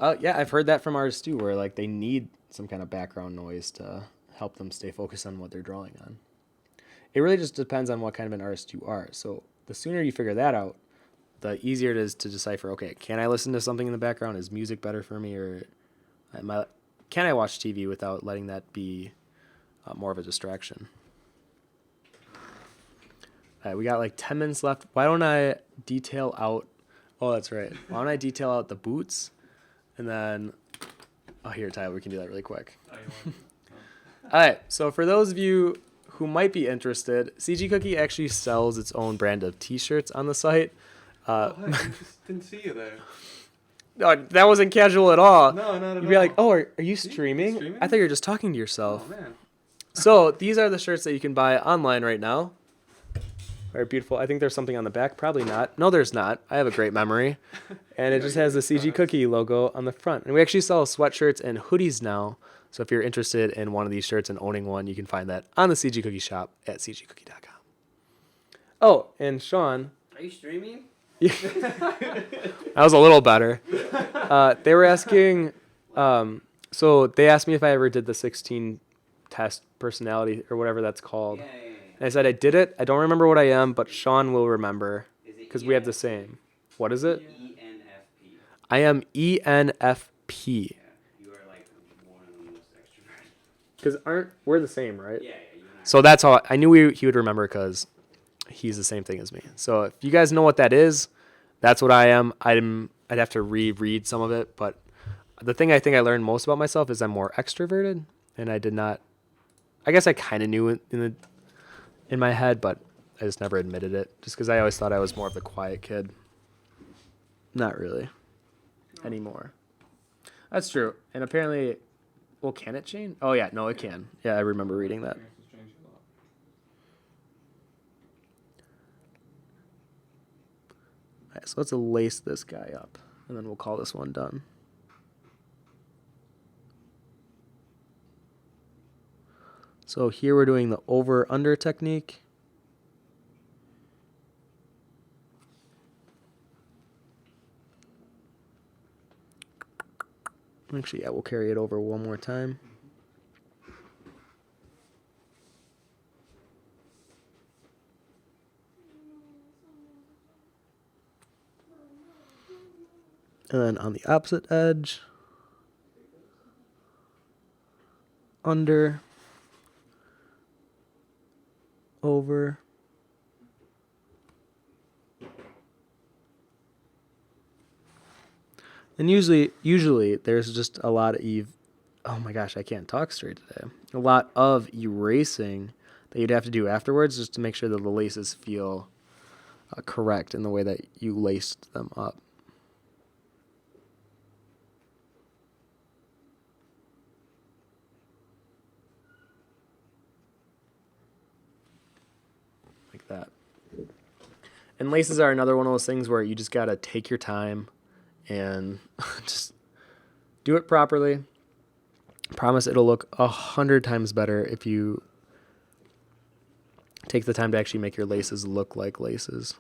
Yeah, I've heard that from artists too, where like they need some kind of background noise to help them stay focused on what they're drawing on. It really just depends on what kind of an artist you are. So the sooner you figure that out, the easier it is to decipher, okay, can I listen to something in the background? Is music better for me? Or can I watch TV without letting that be more of a distraction? All right, we got like 10 minutes left. Why don't I detail out... Oh, that's right. Why don't I detail out the boots? And then... Oh, here, Tyler, we can do that really quick. All right, so for those of you who might be interested, CG Cookie actually sells its own brand of T-shirts on the site. I just didn't see you there. No, that wasn't casual at all. No, not at all. You'd be like, oh, are you streaming? streaming? I thought you were just talking to yourself. Oh, man. So these are the shirts that you can buy online right now. Very beautiful. I think there's something on the back. Probably not. No, there's not. I have a great memory. And it just has the CG Cookie logo on the front. And we actually sell sweatshirts and hoodies now. So if you're interested in one of these shirts and owning one, you can find that on the CG Cookie shop at cgcookie.com. Oh, and Sean... Are you streaming? That was a little better. They were asking... so they asked me if I ever did the 16 test personality or whatever that's called. Yeah. And I said I did it. I don't remember what I am, but Sean will remember because we have the same. What is it? ENFP. I am ENFP. Yeah, you are like one of the most extroverted. Because we're the same, right? Yeah, you and I. So that's how I knew he would remember because he's the same thing as me. So if you guys know what that is, that's what I am. I'd have to reread some of it, but the thing I think I learned most about myself is I'm more extroverted, and I did not. I guess I kind of knew it in my head, but I just never admitted it, just because I always thought I was more of the quiet kid. Not really. Anymore. That's true. And apparently, well, can it change? Oh, yeah, no, it can. Yeah, I remember reading that. All right, so let's lace this guy up. And then we'll call this one done. So here we're doing the over-under technique. Actually, yeah, we'll carry it over one more time. And then on the opposite edge, under, over. And usually there's just a lot of oh my gosh, I can't talk straight today. A lot of erasing that you'd have to do afterwards just to make sure that the laces feel correct in the way that you laced them up. Like that. And laces are another one of those things where you just got to take your time and just do it properly. Promise it'll look 100 times better if you take the time to actually make your laces look like laces.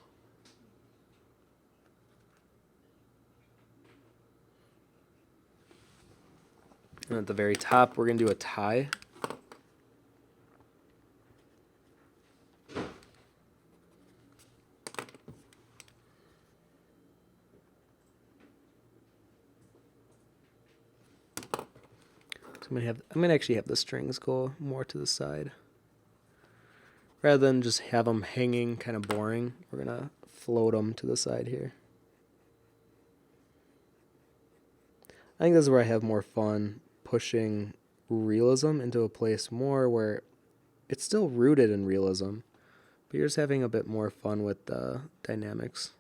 And at the very top, we're going to do a tie. I'm gonna actually have the strings go more to the side. Rather than just have them hanging kind of boring, we're gonna float them to the side here. I think this is where I have more fun pushing realism into a place more where it's still rooted in realism, but you're just having a bit more fun with the dynamics.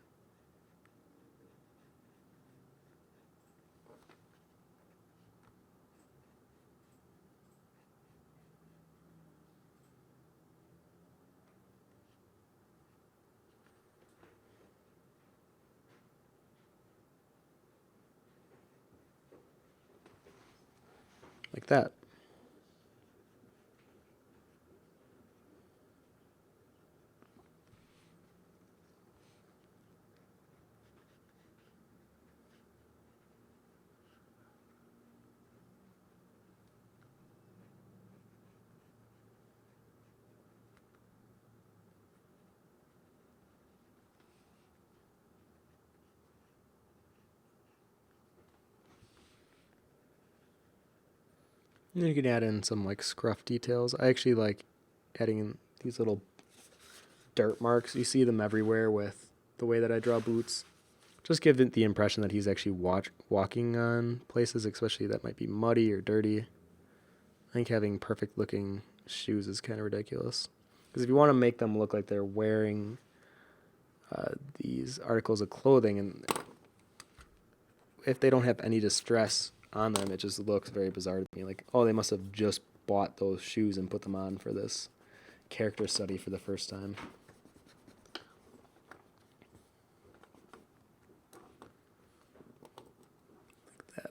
Like that. And you can add in some like scruff details. I actually like adding in these little dirt marks. You see them everywhere with the way that I draw boots. Just give it the impression that he's actually walking on places, especially that might be muddy or dirty. I think having perfect looking shoes is kind of ridiculous. Because if you want to make them look like they're wearing these articles of clothing, and if they don't have any distress on them, it just looks very bizarre to me. Like, oh, they must have just bought those shoes and put them on for this character study for the first time. Like that.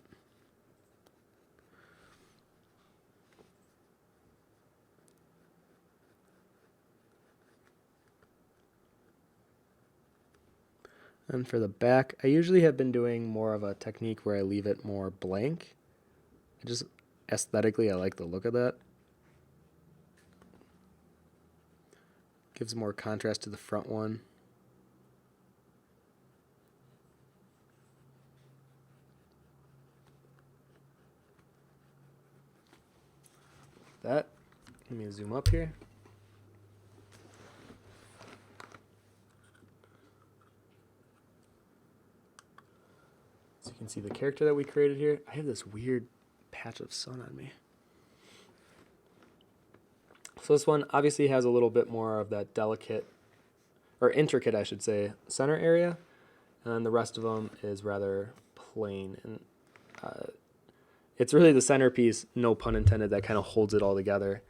And for the back, I usually have been doing more of a technique where I leave it more blank. Aesthetically, I like the look of that. Gives more contrast to the front one. Like that. Let me zoom up here. So you can see the character that we created here. I have this weird patch of sun on me. So this one obviously has a little bit more of that delicate, or intricate, I should say, center area. And then the rest of them is rather plain. And it's really the centerpiece, no pun intended, that kind of holds it all together.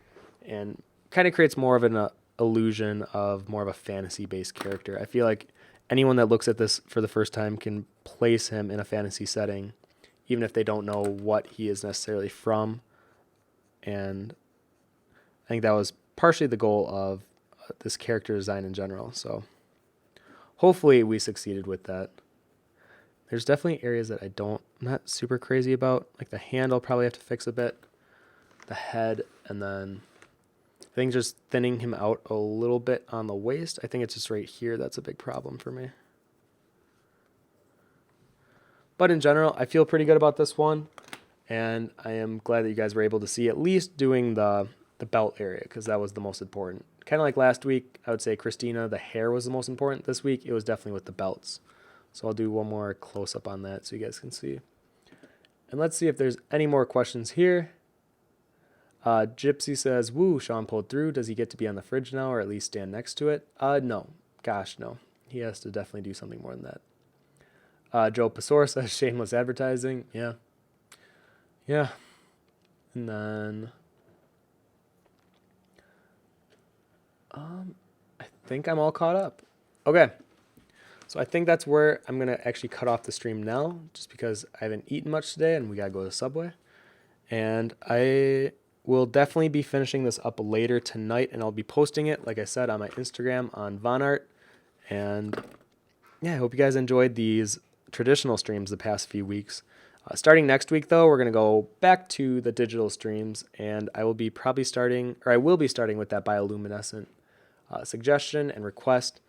And kind of creates more of an illusion of more of a fantasy-based character. I feel like anyone that looks at this for the first time can place him in a fantasy setting, even if they don't know what he is necessarily from. And I think that was partially the goal of this character design in general. So hopefully we succeeded with that. There's definitely areas that I'm not super crazy about. Like the hand, I'll probably have to fix a bit. The head, and then I think just thinning him out a little bit on the waist. I think it's just right here that's a big problem for me. But in general, I feel pretty good about this one. And I am glad that you guys were able to see at least doing the belt area, because that was the most important. Kind of like last week, I would say Christina, the hair was the most important. This week, it was definitely with the belts. So I'll do one more close-up on that so you guys can see. And let's see if there's any more questions here. Gypsy says, woo, Sean pulled through. Does he get to be on the fridge now, or at least stand next to it? No. Gosh, no. He has to definitely do something more than that. Joe Pasor says, shameless advertising. Yeah. Yeah. And then I think I'm all caught up. Okay. So I think that's where I'm going to actually cut off the stream now, just because I haven't eaten much today and we got to go to Subway. And I will definitely be finishing this up later tonight, and I'll be posting it, like I said, on my Instagram on VonArt. And yeah, I hope you guys enjoyed these traditional streams the past few weeks. Starting next week, though, we're going to go back to the digital streams, and I will be starting with that bioluminescent suggestion and request,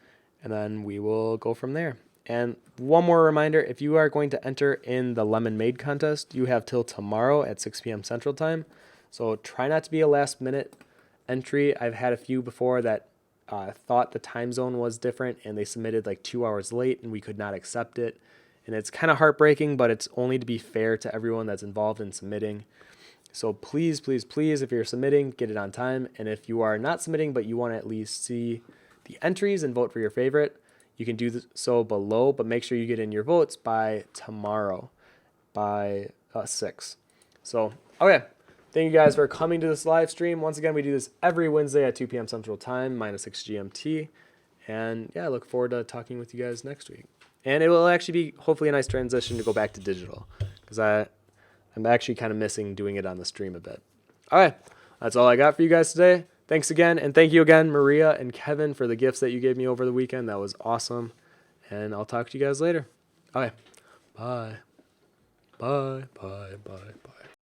and then we will go from there. And one more reminder, if you are going to enter in the Lemon Made contest, you have till tomorrow at 6 p.m. Central Time. So try not to be a last-minute entry. I've had a few before that thought the time zone was different, and they submitted like 2 hours late, and we could not accept it. And it's kind of heartbreaking, but it's only to be fair to everyone that's involved in submitting. So please, please, please, if you're submitting, get it on time. And if you are not submitting, but you want to at least see the entries and vote for your favorite, you can do so below, but make sure you get in your votes by tomorrow, by 6. So, okay. Thank you guys for coming to this live stream. Once again, we do this every Wednesday at 2 p.m. Central Time, -6 GMT. And yeah, I look forward to talking with you guys next week. And it will actually be hopefully a nice transition to go back to digital, because I'm actually kind of missing doing it on the stream a bit. All right. That's all I got for you guys today. Thanks again. And thank you again, Maria and Kevin, for the gifts that you gave me over the weekend. That was awesome. And I'll talk to you guys later. Okay. Bye. Bye, bye, bye, bye.